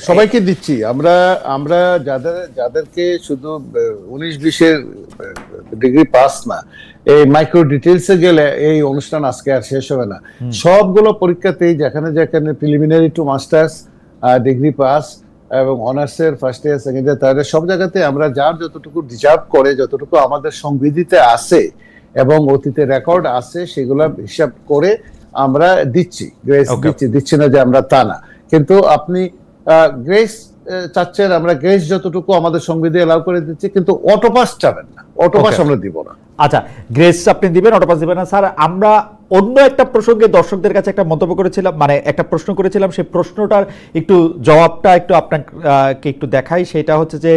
সবাইকে দিচ্ছি। আমরা যাদেরকে শুধু 19-20 ডিগ্রি পাস না, এই মাইক্রো ডিটেইলসে গেলে এই অনুষ্ঠান আজকে আর শেষ হবে না। সবগুলো পরীক্ষাতেই যেখানে preliminary to masters degree pass এবং অনার্সের first year second year third year সব জায়গাতে আমরা যার যতটুকু ডিজার্ভ করে, যতটুকু আমাদের সংবিধিতে আছে এবং অতীতে রেকর্ড আছে, সেগুলো হিসাব করে আমরা দিচ্ছি, গ্রেস দিচ্ছি না যে আমরা তা না। কিন্তু আপনি গ্রেস চাচ্ছেন, আমরা গ্রেস যতটুকু আমাদের সংবিধি এলাও করে দিচ্ছি, কিন্তু অটোপাস চাবেন না, অটোপাস আমরা দিব না। আচ্ছা, গ্রেস আপনি দিবেন, অটোপাস দিবেন না। স্যার আমরা অন্য একটা প্রসঙ্গে দর্শকদের কাছে একটা মন্তব্য করেছিলাম, মানে একটা প্রশ্ন করেছিলাম, সেই প্রশ্নটার একটু জবাবটা একটু আপনাকে একটু দেখাই। সেটা হচ্ছে যে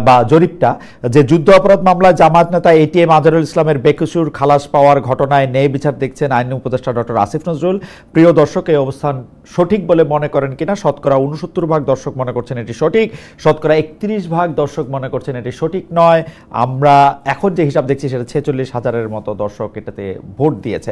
বা জরিপটা, যে যুদ্ধ অপরাধ মামলায় জামায়াত নেতা ATM আজহারুল ইসলামের বেকসুর খালাস পাওয়ার ঘটনায় ন্যায় বিচার দেখছেন আইন উপদেষ্টা ডক্টর আসিফ নজরুল। প্রিয় দর্শক, এই অবস্থান সঠিক বলে মনে করেন কিনা? শতকরা 69% দর্শক মনে করছেন এটি সঠিক, শতকরা 31% দর্শক মনে করছেন এটি সঠিক নয়। আমরা এখন যে হিসাব দেখছি সেটা 46,000-এর মতো দর্শক এটাতে ভোট দিয়েছে।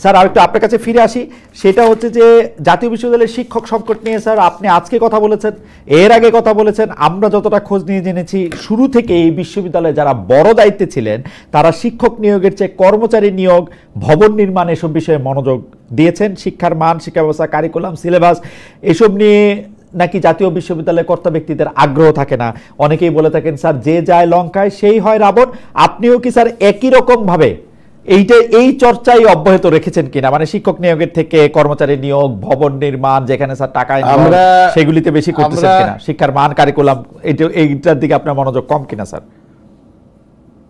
স্যার আর একটু আপনার কাছে ফিরে আসি, সেটা হচ্ছে যে জাতীয় বিশ্ববিদ্যালয়ের শিক্ষক সংকট নিয়ে স্যার আপনি আজকে কথা বলেছেন, এর আগে কথা বলেছেন। আমরা যতটা খোঁজ নিয়ে জেনেছি, শুরু থেকে এই বিশ্ববিদ্যালয়ে যারা বড় দায়িত্বে ছিলেন তারা শিক্ষক নিয়োগের চেয়ে কর্মচারী নিয়োগ, ভবন নির্মাণ এসব বিষয়ে মনোযোগ দিয়েছেন। শিক্ষার মান, শিক্ষা ব্যবস্থা, কারিকুলাম, সিলেবাস এসব নিয়ে নাকি জাতীয় বিশ্ববিদ্যালয়ের কর্তা ব্যক্তিদের আগ্রহ থাকে না। অনেকেই বলে থাকেন স্যার যে যায় লঙ্কায় সেই হয় রাবণ। আপনিও কি স্যার একই রকম ভাবে এই চর্চাই অব্যাহত রেখেছেন কিনা? মানে শিক্ষক নিয়োগের থেকে কর্মচারী নিয়োগ, ভবন নির্মাণ যেখানে স্যার টাকা আমরা সেগুলিতে বেশি করতেছেন কিনা? শিক্ষার মান, কারিকুলাম এইটার দিকে আপনার মনোযোগ কম কিনা স্যার?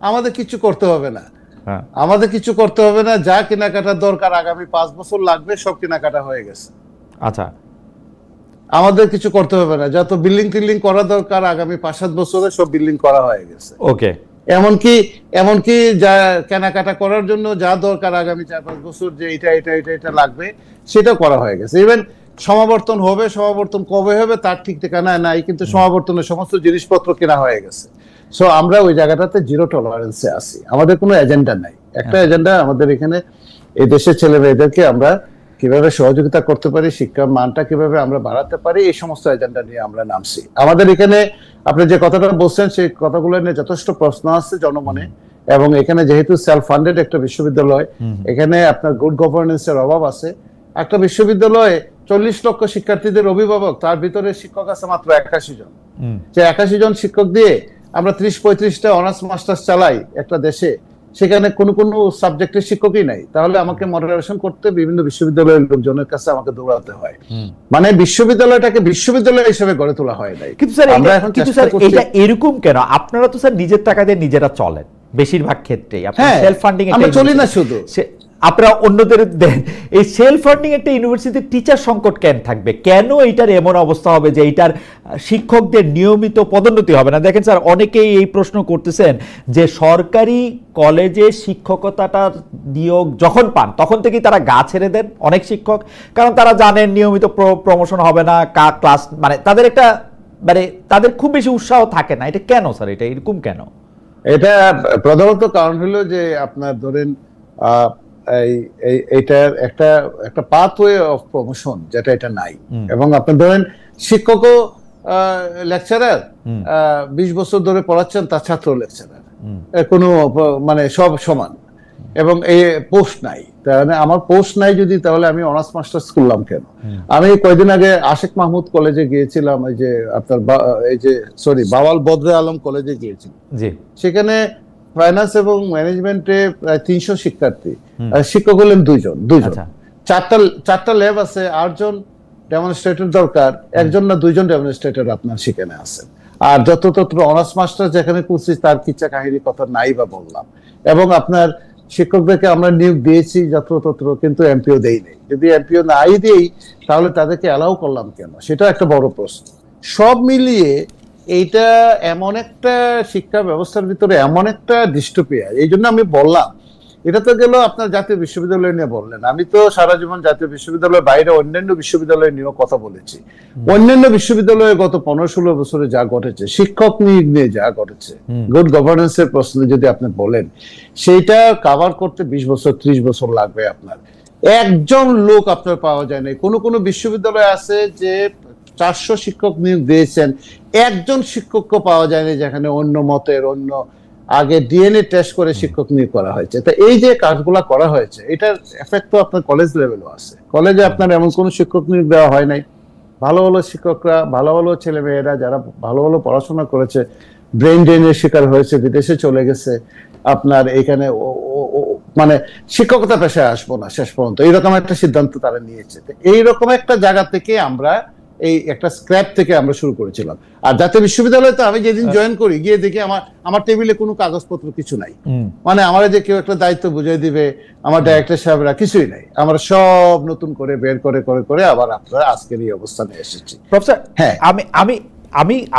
আমাদের কিছু করতে হবে না, আমাদের কিছু করতে হবে না। যা কেনাকাটার দরকার আগামী 5 বছর লাগবে, সব কেনাকাটা হয়ে গেছে। আচ্ছা, আমাদের কিছু করতে হবে না। যত বিল্ডিং টিল্ডিং করা দরকার আগামী 5-7 বছরে সব বিল্ডিং করা হয়ে গেছে। ওকে, এমনকি যা কেনাকাটা করার জন্য যা দরকার আগামী 4-5 বছর, যে এটা লাগবে, সেটাও করা হয়ে গেছে। ইভেন সমাবর্তন হবে, সমাবর্তন কবে হবে তার ঠিক ঠিকানা নাই, কিন্তু সমাবর্তনের সমস্ত জিনিসপত্র কেনা হয়ে গেছে। সো আমরা ওই জায়গাটাতে জিরো টলারেন্সে আছি। আমাদের কোনো এজেন্ডা নাই। একটা এজেন্ডা আমাদের এখানে, এই দেশের ছেলে মেয়েদেরকে আমরা কিভাবে সহযোগিতা করতে পারি, শিক্ষার মানটা কিভাবে আমরা বাড়াতে পারি, এই সমস্ত এজেন্ডা নিয়ে আমরা নামছি। আমাদের এখানে আপনি যে কথাটা বলছেন সেই কথাগুলো নিয়ে যথেষ্ট প্রশ্ন আছে জনমনে, এবং এখানে যেহেতু সেলফ ফান্ডেড একটা বিশ্ববিদ্যালয়, এখানে আপনার গুড গভর্নেন্সের অভাব আছে। একটা বিশ্ববিদ্যালয়ে 40 লক্ষ শিক্ষার্থীদের অভিভাবক, তার ভিতরে শিক্ষক আছে মাত্র 81 জন। যে 81 জন শিক্ষক দিয়ে আমরা 30-35টা অনার্স মাস্টার্স চালাই একটা দেশে, সেখানে কোনো সাবজেক্টের শিক্ষকই নাই। তাহলে আমাকে মডারেশন করতে বিভিন্ন বিশ্ববিদ্যালয়ের লোকজনের কাছে আমাকে দৌড়াতে হয়। মানে বিশ্ববিদ্যালয়টাকে বিশ্ববিদ্যালয় হিসেবে গড়ে তোলা হয় নাই। কিন্তু স্যার এটা এরকম কেন? আপনারা তো স্যার নিজের টাকা দিয়ে নিজেরা চলেন বেশিরভাগ ক্ষেত্রেই। আপনারা সেলফ ফান্ডিং আমরা চলি না শুধু, আপনারা অন্যদের দেন। এই সেলফ ফান্ডিং একটা ইউনিভার্সিটির টিচার সংকট কেন থাকবে? কেন এইটার এমন অবস্থা হবে যে এইটার শিক্ষকদের নিয়মিত পদোন্নতি হবে না? দেখেন স্যার, অনেকেই এই প্রশ্ন করতেছেন যে সরকারি কলেজে শিক্ষকতাটার নিয়োগ যখন পান তখন থেকেই তারা গা ছেড়ে দেন অনেক শিক্ষক, কারণ তারা জানেন নিয়মিত প্রমোশন হবে না, ক্লাস মানে তাদের একটা মানে তাদের খুব বেশি উৎসাহ থাকে না। এটা কেন স্যার? এটা এরকম কেন? এটা প্রধানত কারণ হলো যে আপনার ধরেন এইটার একটা পাথওয়ে অফ প্রমোশন যেটা এটা নাই। এবং আপনি ধরেন শিক্ষকও লেকচারার 20 বছর ধরে পড়াচ্ছেন, তার ছাত্র লেকচারার, কোনো মানে সব সমান, এবং এই পোস্ট নাই। তাহলে আমার পোস্ট নাই যদি, তাহলে আমি অনার্স মাস্টার্স করলাম কেন? আমি কয়েকদিন আগে আশেক মাহমুদ কলেজে গিয়েছিলাম, এই যে আপনার বাওয়াল বদরে আলম কলেজে গিয়েছিলাম। সেখানে ফাইন্যান্স এবং ম্যানেজমেন্টে প্রায় 300 শিক্ষার্থী, শিক্ষক হলেন দুইজন। চারটা ল্যাব আছে, 8 জন ডেমনস্ট্রেটর দরকার, 1 জন না 2 জন ডেমনস্ট্রেটর আপনার সেখানে আছেন। আর যততত্র অনার্স মাস্টার যেখানে করছি তার কিচ্ছা কাহিনী কথা নাই বা বললাম। এবং আপনার শিক্ষকদেরকে আমরা নিয়োগ দিয়েছি যত্রতত্র, কিন্তু এমপিও দেই নাই। যদি এমপিও নাই দেই তাহলে তাদেরকে অ্যালাউ করলাম কেন, সেটা একটা বড় প্রশ্ন। সব মিলিয়ে এইটা এমন একটা শিক্ষা ব্যবস্থার ভিতরে এমন একটা ডিস্টোপিয়া। এই জন্য আমি বললাম, এটা তো গেল আপনার জাতীয় বিশ্ববিদ্যালয় নিয়ে বললেন। আমি তো সারা জীবন জাতীয় বিশ্ববিদ্যালয়ের বাইরে অন্যান্য বিশ্ববিদ্যালয় নিয়েও কথা বলেছি। অন্যান্য বিশ্ববিদ্যালয়ে গত 15-16 বছরে যা ঘটেছে, শিক্ষক নিয়োগ নিয়ে যা ঘটেছে, গুড গভর্নেন্সের প্রশ্নে যদি আপনি বলেন, সেইটা কভার করতে 20 বছর 30 বছর লাগবে। আপনার একজন লোক আপনার পাওয়া যায় না। কোনো বিশ্ববিদ্যালয় আছে যে 400 শিক্ষক নিয়োগ দিয়েছেন, একজন শিক্ষককে পাওয়া যায় না যেখানে অন্য মতের, অন্য আগে ডিএনএ টেস্ট করে শিক্ষক নিয়োগ করা হয়েছে। তো এই যে কাজগুলা করা হয়েছে, এটার এফেক্ট তো আপনার কলেজ লেভেলও আছে। কলেজে আপনার এমন কোনো শিক্ষক নিয়োগ দেওয়া হয় নাই। ভালো ভালো শিক্ষকরা, ভালো ভালো ছেলে মেয়েরা যারা ভালো ভালো পড়াশোনা করেছে, ব্রেন ড্রেনের শিকার হয়েছে, বিদেশে চলে গেছে। আপনার এখানে মানে শিক্ষকতা পেশায় আসবো না শেষ পর্যন্ত, এইরকম একটা সিদ্ধান্ত তারা নিয়েছে। এইরকম একটা জায়গা থেকে আমরা এই একটা স্ক্র্যাপ থেকে আমরা শুরু করেছিলাম। আর জাতীয় বিশ্ববিদ্যালয়ে তো আমি যেদিন জয়েন করি, গিয়ে দেখি আমার টেবিলে কোনো কাগজপত্র কিছু নাই। মানে আমার যে কেউ একটা দায়িত্ব বুঝিয়ে দিবে, আমার ডাইরেক্টর সাহেবরা কিছুই নাই। আমরা সব নতুন করে বের করে আবার আপনারা আজকের এই অবস্থানে এসেছি। প্রফেসর, হ্যাঁ,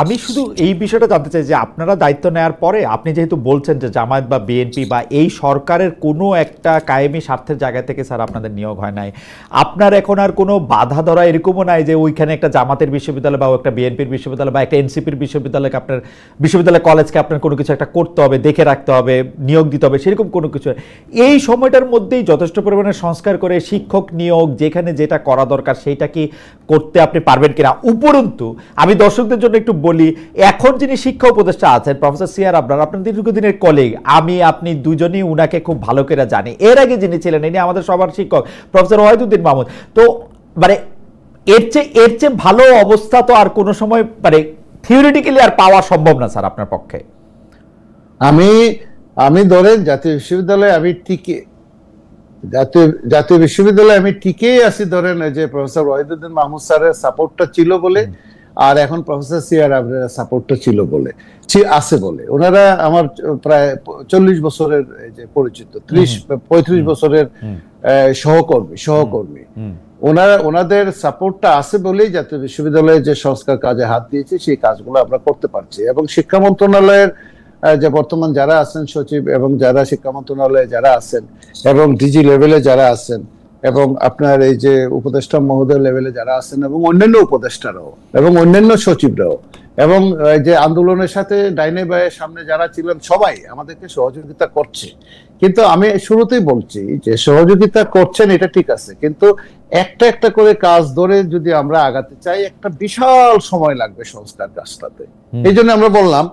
আমি শুধু এই বিষয়টা জানতে চাই যে আপনারা দায়িত্ব নেওয়ার পরে আপনি যেহেতু বলছেন যে জামায়াত বা বিএনপি বা এই সরকারের কোনো একটা কায়েমি স্বার্থের জায়গা থেকে স্যার আপনাদের নিয়োগ হয় নাই, আপনার এখন আর কোনো বাধা ধরা এরকমও নাই যে ওইখানে একটা জামাতের বিশ্ববিদ্যালয় বা একটা বিএনপির বিশ্ববিদ্যালয় বা একটা এনসিপির বিশ্ববিদ্যালয়কে আপনার বিশ্ববিদ্যালয় কলেজকে আপনার কোনো কিছু একটা করতে হবে, দেখে রাখতে হবে, নিয়োগ দিতে হবে, সেরকম কোনো কিছু। এই সময়টার মধ্যেই যথেষ্ট পরিমাণে সংস্কার করে শিক্ষক নিয়োগ যেখানে যেটা করা দরকার সেইটা কি করতে আপনি পারবেন কিনা? উপরন্তু আমি দর্শকদের জন্য একটু বলি, এখন যিনি শিক্ষা উপদেষ্টা আছেন প্রফেসর সিআর আবরার, আপনার দীর্ঘদিনের কলিগ, আপনি দুজনই উনাকে খুব ভালো করে জানি। এর আগে যিনি ছিলেন ইনি আমাদের সবার শিক্ষক প্রফেসর ওয়াহিদুদ্দিন মাহমুদ। তো মানে এর চেয়ে ভালো অবস্থা তো আর কোনো সময় মানে থিওরিটিক্যালি আর পাওয়া সম্ভব না স্যার আপনার পক্ষে। আমি ধরেন জাতীয় বিশ্ববিদ্যালয়ে আমি টিকে জাতীয় বিশ্ববিদ্যালয়ে আমি টিকেই আছি। ধরেন যে প্রফেসর ওয়াহিদুদ্দিন মাহমুদ স্যারের সাপোর্টটা ছিল বলে, আর এখন প্রফেসর সিআর আবরারের সাপোর্টটা ছিল বলে, আছে বলে। ওনারা আমার প্রায় 40 বছরের যে পরিচিত, 30-35 বছরের সহকর্মী। ওনাদের সাপোর্টটা আছে বলেই জাতীয় বিশ্ববিদ্যালয়ে যে সংস্কার কাজে হাত দিয়েছে, সেই কাজগুলো আমরা করতে পারছি। এবং শিক্ষা মন্ত্রণালয়ের যে বর্তমান যারা আছেন সচিব, এবং যারা শিক্ষা মন্ত্রণালয়ে যারা আছেন, এবং ডিজি লেভেলে যারা আছেন, এবং আপনার এই যে উপদেষ্টা মহোদয় লেভেলে যারা আছেন, এবং অন্যান্য উপদেষ্টারাও, এবং অন্যান্য সচিবরাও, এবং যে আন্দোলনের সাথে ডাইনে বায়ে সামনে যারা ছিলেন, সবাই আমাদেরকে সহযোগিতা করছে। কিন্তু আমি শুরুতেই বলছি যে সহযোগিতা করছেন, এটা ঠিক আছে, কিন্তু একটা একটা করে কাজ ধরে যদি আমরা আগাতে চাই, একটা বিশাল সময় লাগবে সংস্কার কাজটাতে। এই জন্য আমরা বললাম,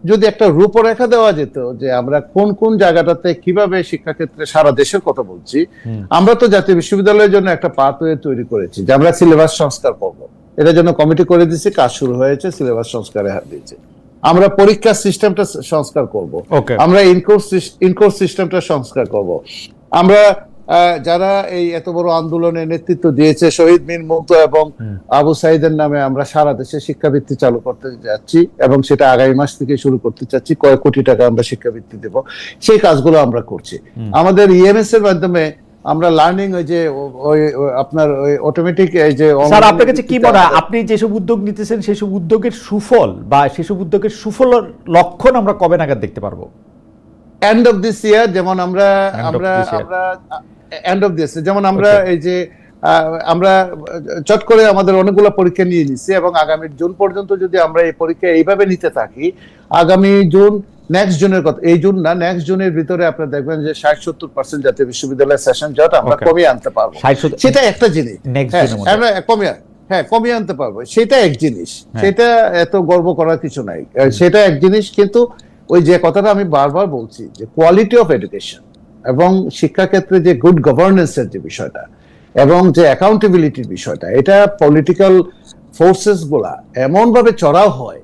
যদি একটা রূপরেখা দেওয়া যেত যে আমরা কোন কোন জায়গাটাতে কিভাবে শিক্ষাক্ষেত্রে, সারা দেশের কথা বলছি, আমরা তো জাতীয় বিশ্ববিদ্যালয়ের জন্য একটা পাথওয়ে তৈরি করেছি যে আমরা সিলেবাস সংস্কার করব। এটার জন্য কমিটি করে দিয়েছি, কাজ শুরু হয়েছে, সিলেবাস সংস্কারে হাত দিয়েছে। আমরা পরীক্ষার সিস্টেমটা সংস্কার করব, আমরা ইনকোর্স সিস্টেমটা সংস্কার করব। আমরা যারা এই এত বড় আন্দোলনে নেতৃত্ব দিয়েছে, শহীদ মির মুগ্ধ এবং আবু সাইদের নামে আমরা সারা দেশে শিক্ষাবৃত্তি চালু করতে যাচ্ছি, এবং সেটা আগামী মাস থেকে শুরু করতে চাচ্ছি। কয়েক কোটি টাকা আমরা শিক্ষাবৃত্তি দেব, সেই কাজগুলো আমরা করছি। আমাদের ইএমএস এর মাধ্যমে আমরা লার্নিং, ওই যে আপনার ওই অটোমেটিক, এই যে স্যার আপনার কাছে কি মনে হয় আপনি যেসব উদ্যোগ নিতেছেন সেসব উদ্যোগের সুফল বা সেসব উদ্যোগের সুফলের লক্ষণ আমরা কবে নাগাদ দেখতে পারবো? এন্ড অফ দিস ইয়ার, যেমন আমরা এন্ড অফ দিস, যেমন আমরা এই যে আমরা চট করে আমাদের অনেকগুলো পরীক্ষা নিয়ে নিচ্ছি, এবং আগামী জুন পর্যন্ত যদি আমরা এই পরীক্ষা এইভাবে নিতে থাকি, আগামী জুন, নেক্সট জুনের কথা, এই জুন না, নেক্সট জুনের ভিতরে আপনারা দেখবেন যে 60-70% জাতীয় বিশ্ববিদ্যালয়ের সেশন জট আমরা কমিয়ে আনতে পারবো। সেটা একটা জিনিস, কমিয়ে হ্যাঁ কমিয়ে আনতে পারবো, সেটা এক জিনিস, সেটা এত গর্ব করার কিছু নাই, সেটা এক জিনিস। কিন্তু ওই যে কথাটা আমি বারবার বলছি যে কোয়ালিটি অফ এডুকেশন এবং শিক্ষাক্ষেত্রে যে গুড গভর্নেন্সের যে বিষয়টা এবং যে অ্যাকাউন্টেবিলিটির বিষয়টা, এটা পলিটিক্যাল ফোর্সেস গুলা এমন ভাবে চড়াও হয়,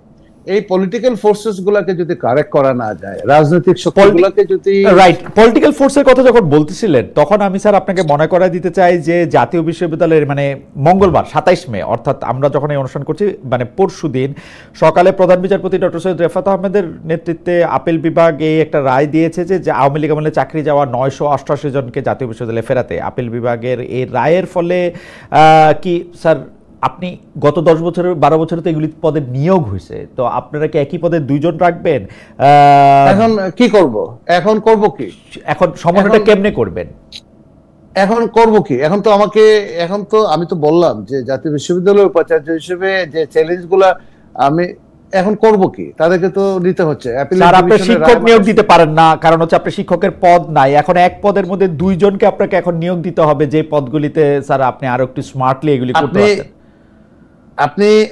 এই পলিটিক্যাল ফোর্সেস গুলাকে যদি কারেক্ট করা না যায়, রাজনৈতিক শক্তিগুলোকে যদি রাইট পলিটিক্যাল ফোর্সের কথা যখন বলতেছিলেন তখন আমি স্যার আপনাকে মনে করাই দিতে চাই যে জাতীয় বিশ্ববিদ্যালয়ের মানে মঙ্গলবার 27 মে অর্থাৎ আমরা যখন এই অনুষ্ঠান করছি মানে পরশুদিন সকালে প্রধান বিচারপতি ডক্টর সৈয়দ রেফাত আহমেদের নেতৃত্বে আপিল বিভাগ এই একটা রায় দিয়েছে যে আওয়ামী লীগ আমলে চাকরি যাওয়া 988 জনকে জাতীয় বিশ্ববিদ্যালয়ে ফেরাতে আপিল বিভাগের এই রায়ের ফলে কি স্যার আপনি গত 10 বছরের 12 বছরে তো এগুলি পদে নিয়োগ হয়েছে, তো আপনারা কি একই পদে 2 জন রাখবেন? এখন কি করব, এখন করব কি, এখন সমাধানটা কেমনে করবেন, এখন করব কি? এখন তো আমাকে, এখন তো আমি তো বললাম যে জাতীয় বিশ্ববিদ্যালয়ের উপাচার্য হিসেবে যে চ্যালেঞ্জগুলো আমি এখন করব কি, তাদেরকে তো নিতে হচ্ছে। স্যার আপনি শিক্ষক নিয়োগ দিতে পারেন না, কারণ হচ্ছে আপনার শিক্ষকের পদ নাই, এখন এক পদের মধ্যে 2 জনকে আপনাকে এখন নিয়োগ দিতে হবে যে পদগুলিতে স্যার আপনি আরো একটু স্মার্টলি এগুলি করতে পারতেন।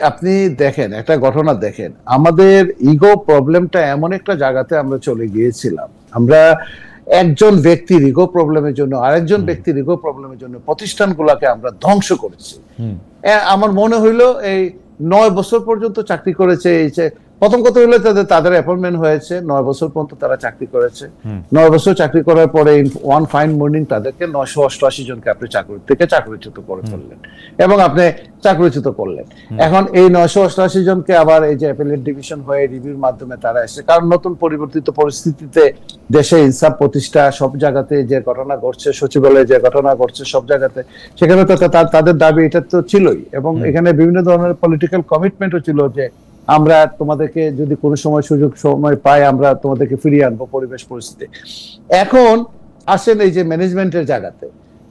আপনি দেখেন একটা ঘটনা দেখেন, আমাদের ইগো প্রবলেমটা এমন একটা জায়গাতে আমরা চলে গিয়েছিলাম, আমরা একজন ব্যক্তির ইগো প্রবলেমের জন্য আরেকজন ব্যক্তির ইগো প্রবলেমের জন্য প্রতিষ্ঠানগুলোকে আমরা ধ্বংস করেছি। আমার মনে হইলো এই 9 বছর পর্যন্ত চাকরি করেছে, এই যে প্রথম কথা হইলো তাদের অ্যাপয়েন্টমেন্ট হয়েছে, 9 বছর পর্যন্ত তারা চাকরি করেছে, 9 বছর চাকরি করার পরে ওয়ান ফাইন মর্নিং তাদেরকে 988 জনকে আপনি চাকরি থেকে চাকরিচ্যুত করে ফেললেন এবং আপনি চাকরিচ্যুত করলেন। এখন এই 988 জনকে আবার এই যে অ্যাপিলেট ডিভিশন হয়ে রিভিউর মাধ্যমে তারা এসে, কারণ নতুন পরিবর্তিত পরিস্থিতিতে দেশে ইনসাফ প্রতিষ্ঠা সব জায়গাতে যে ঘটনা ঘটছে, সচিবালয়ে যে ঘটনা ঘটছে সব জায়গাতে, সেখানে তো তাদের দাবি এটা তো ছিলই এবং এখানে বিভিন্ন ধরনের পলিটিক্যাল কমিটমেন্টও ছিল যে আমরা তোমাদেরকে যদি কোনো সময় সুযোগ সময় পাই আমরা তোমাদেরকে ফিরিয়ে আনবো পরিবেশ পরিস্থিতি। এখন আসেন এই যে ম্যানেজমেন্টের জায়গাতে,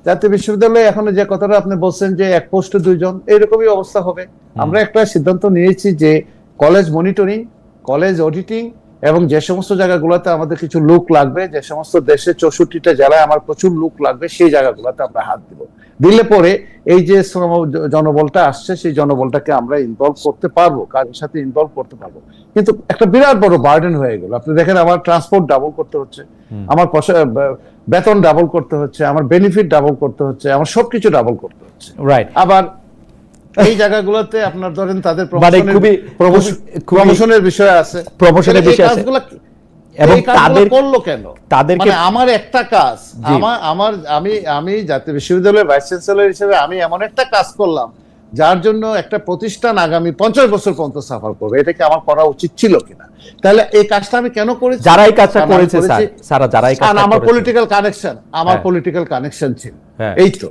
জাতীয় বিশ্ববিদ্যালয়ে এখন যে কথাটা আপনি বলছেন যে এক পোস্টে 2 জন, এইরকমই অবস্থা হবে। আমরা একটা সিদ্ধান্ত নিয়েছি যে কলেজ মনিটরিং, কলেজ অডিটিং এবং যে সমস্ত জায়গাগুলোতে আমাদের কিছু লোক লাগবে, যে সমস্ত দেশে 64টা জেলায় আমার প্রচুর লোক লাগবে, সেই জায়গাগুলোতে আমরা হাত দিব। দিলে পরে এই যে জনবলটা আসছে সেই জনবলটাকে আমরা ইনভলভ করতে পারবো, কাজের সাথে ইনভলভ করতে পারবো। কিন্তু একটা বিরাট বড় বার্ডেন হয়ে গেল। আপনি দেখেন আমার ট্রান্সপোর্ট ডাবল করতে হচ্ছে, আমার বেতন ডাবল করতে হচ্ছে, আমার বেনিফিট ডাবল করতে হচ্ছে, আমার সবকিছু ডাবল করতে হচ্ছে। রাইট। আবার এই জায়গাগুলোতে আপনার ধরেন তাদের প্রমোশনের বিষয় আছে, প্রমোশনের বিষয় আছে এবং তাদের করলো কেন, তাদেরকে আমার একটা কাজ, আমি জাতীয় বিশ্ববিদ্যালয়ের ভাইস চ্যান্সেলর হিসেবে আমি এমন একটা কাজ করলাম যার জন্য একটা প্রতিষ্ঠান আগামী 50 বছর পর্যন্ত সাফার করবে, এটা কি আমার করা উচিত ছিল কিনা? তাহলে এই কাজটা আমি কেন করেছি? যারাই কাজটা করেছে স্যার, যারাই কাজটা আমার পলিটিক্যাল কানেকশন ছিল, এই তো।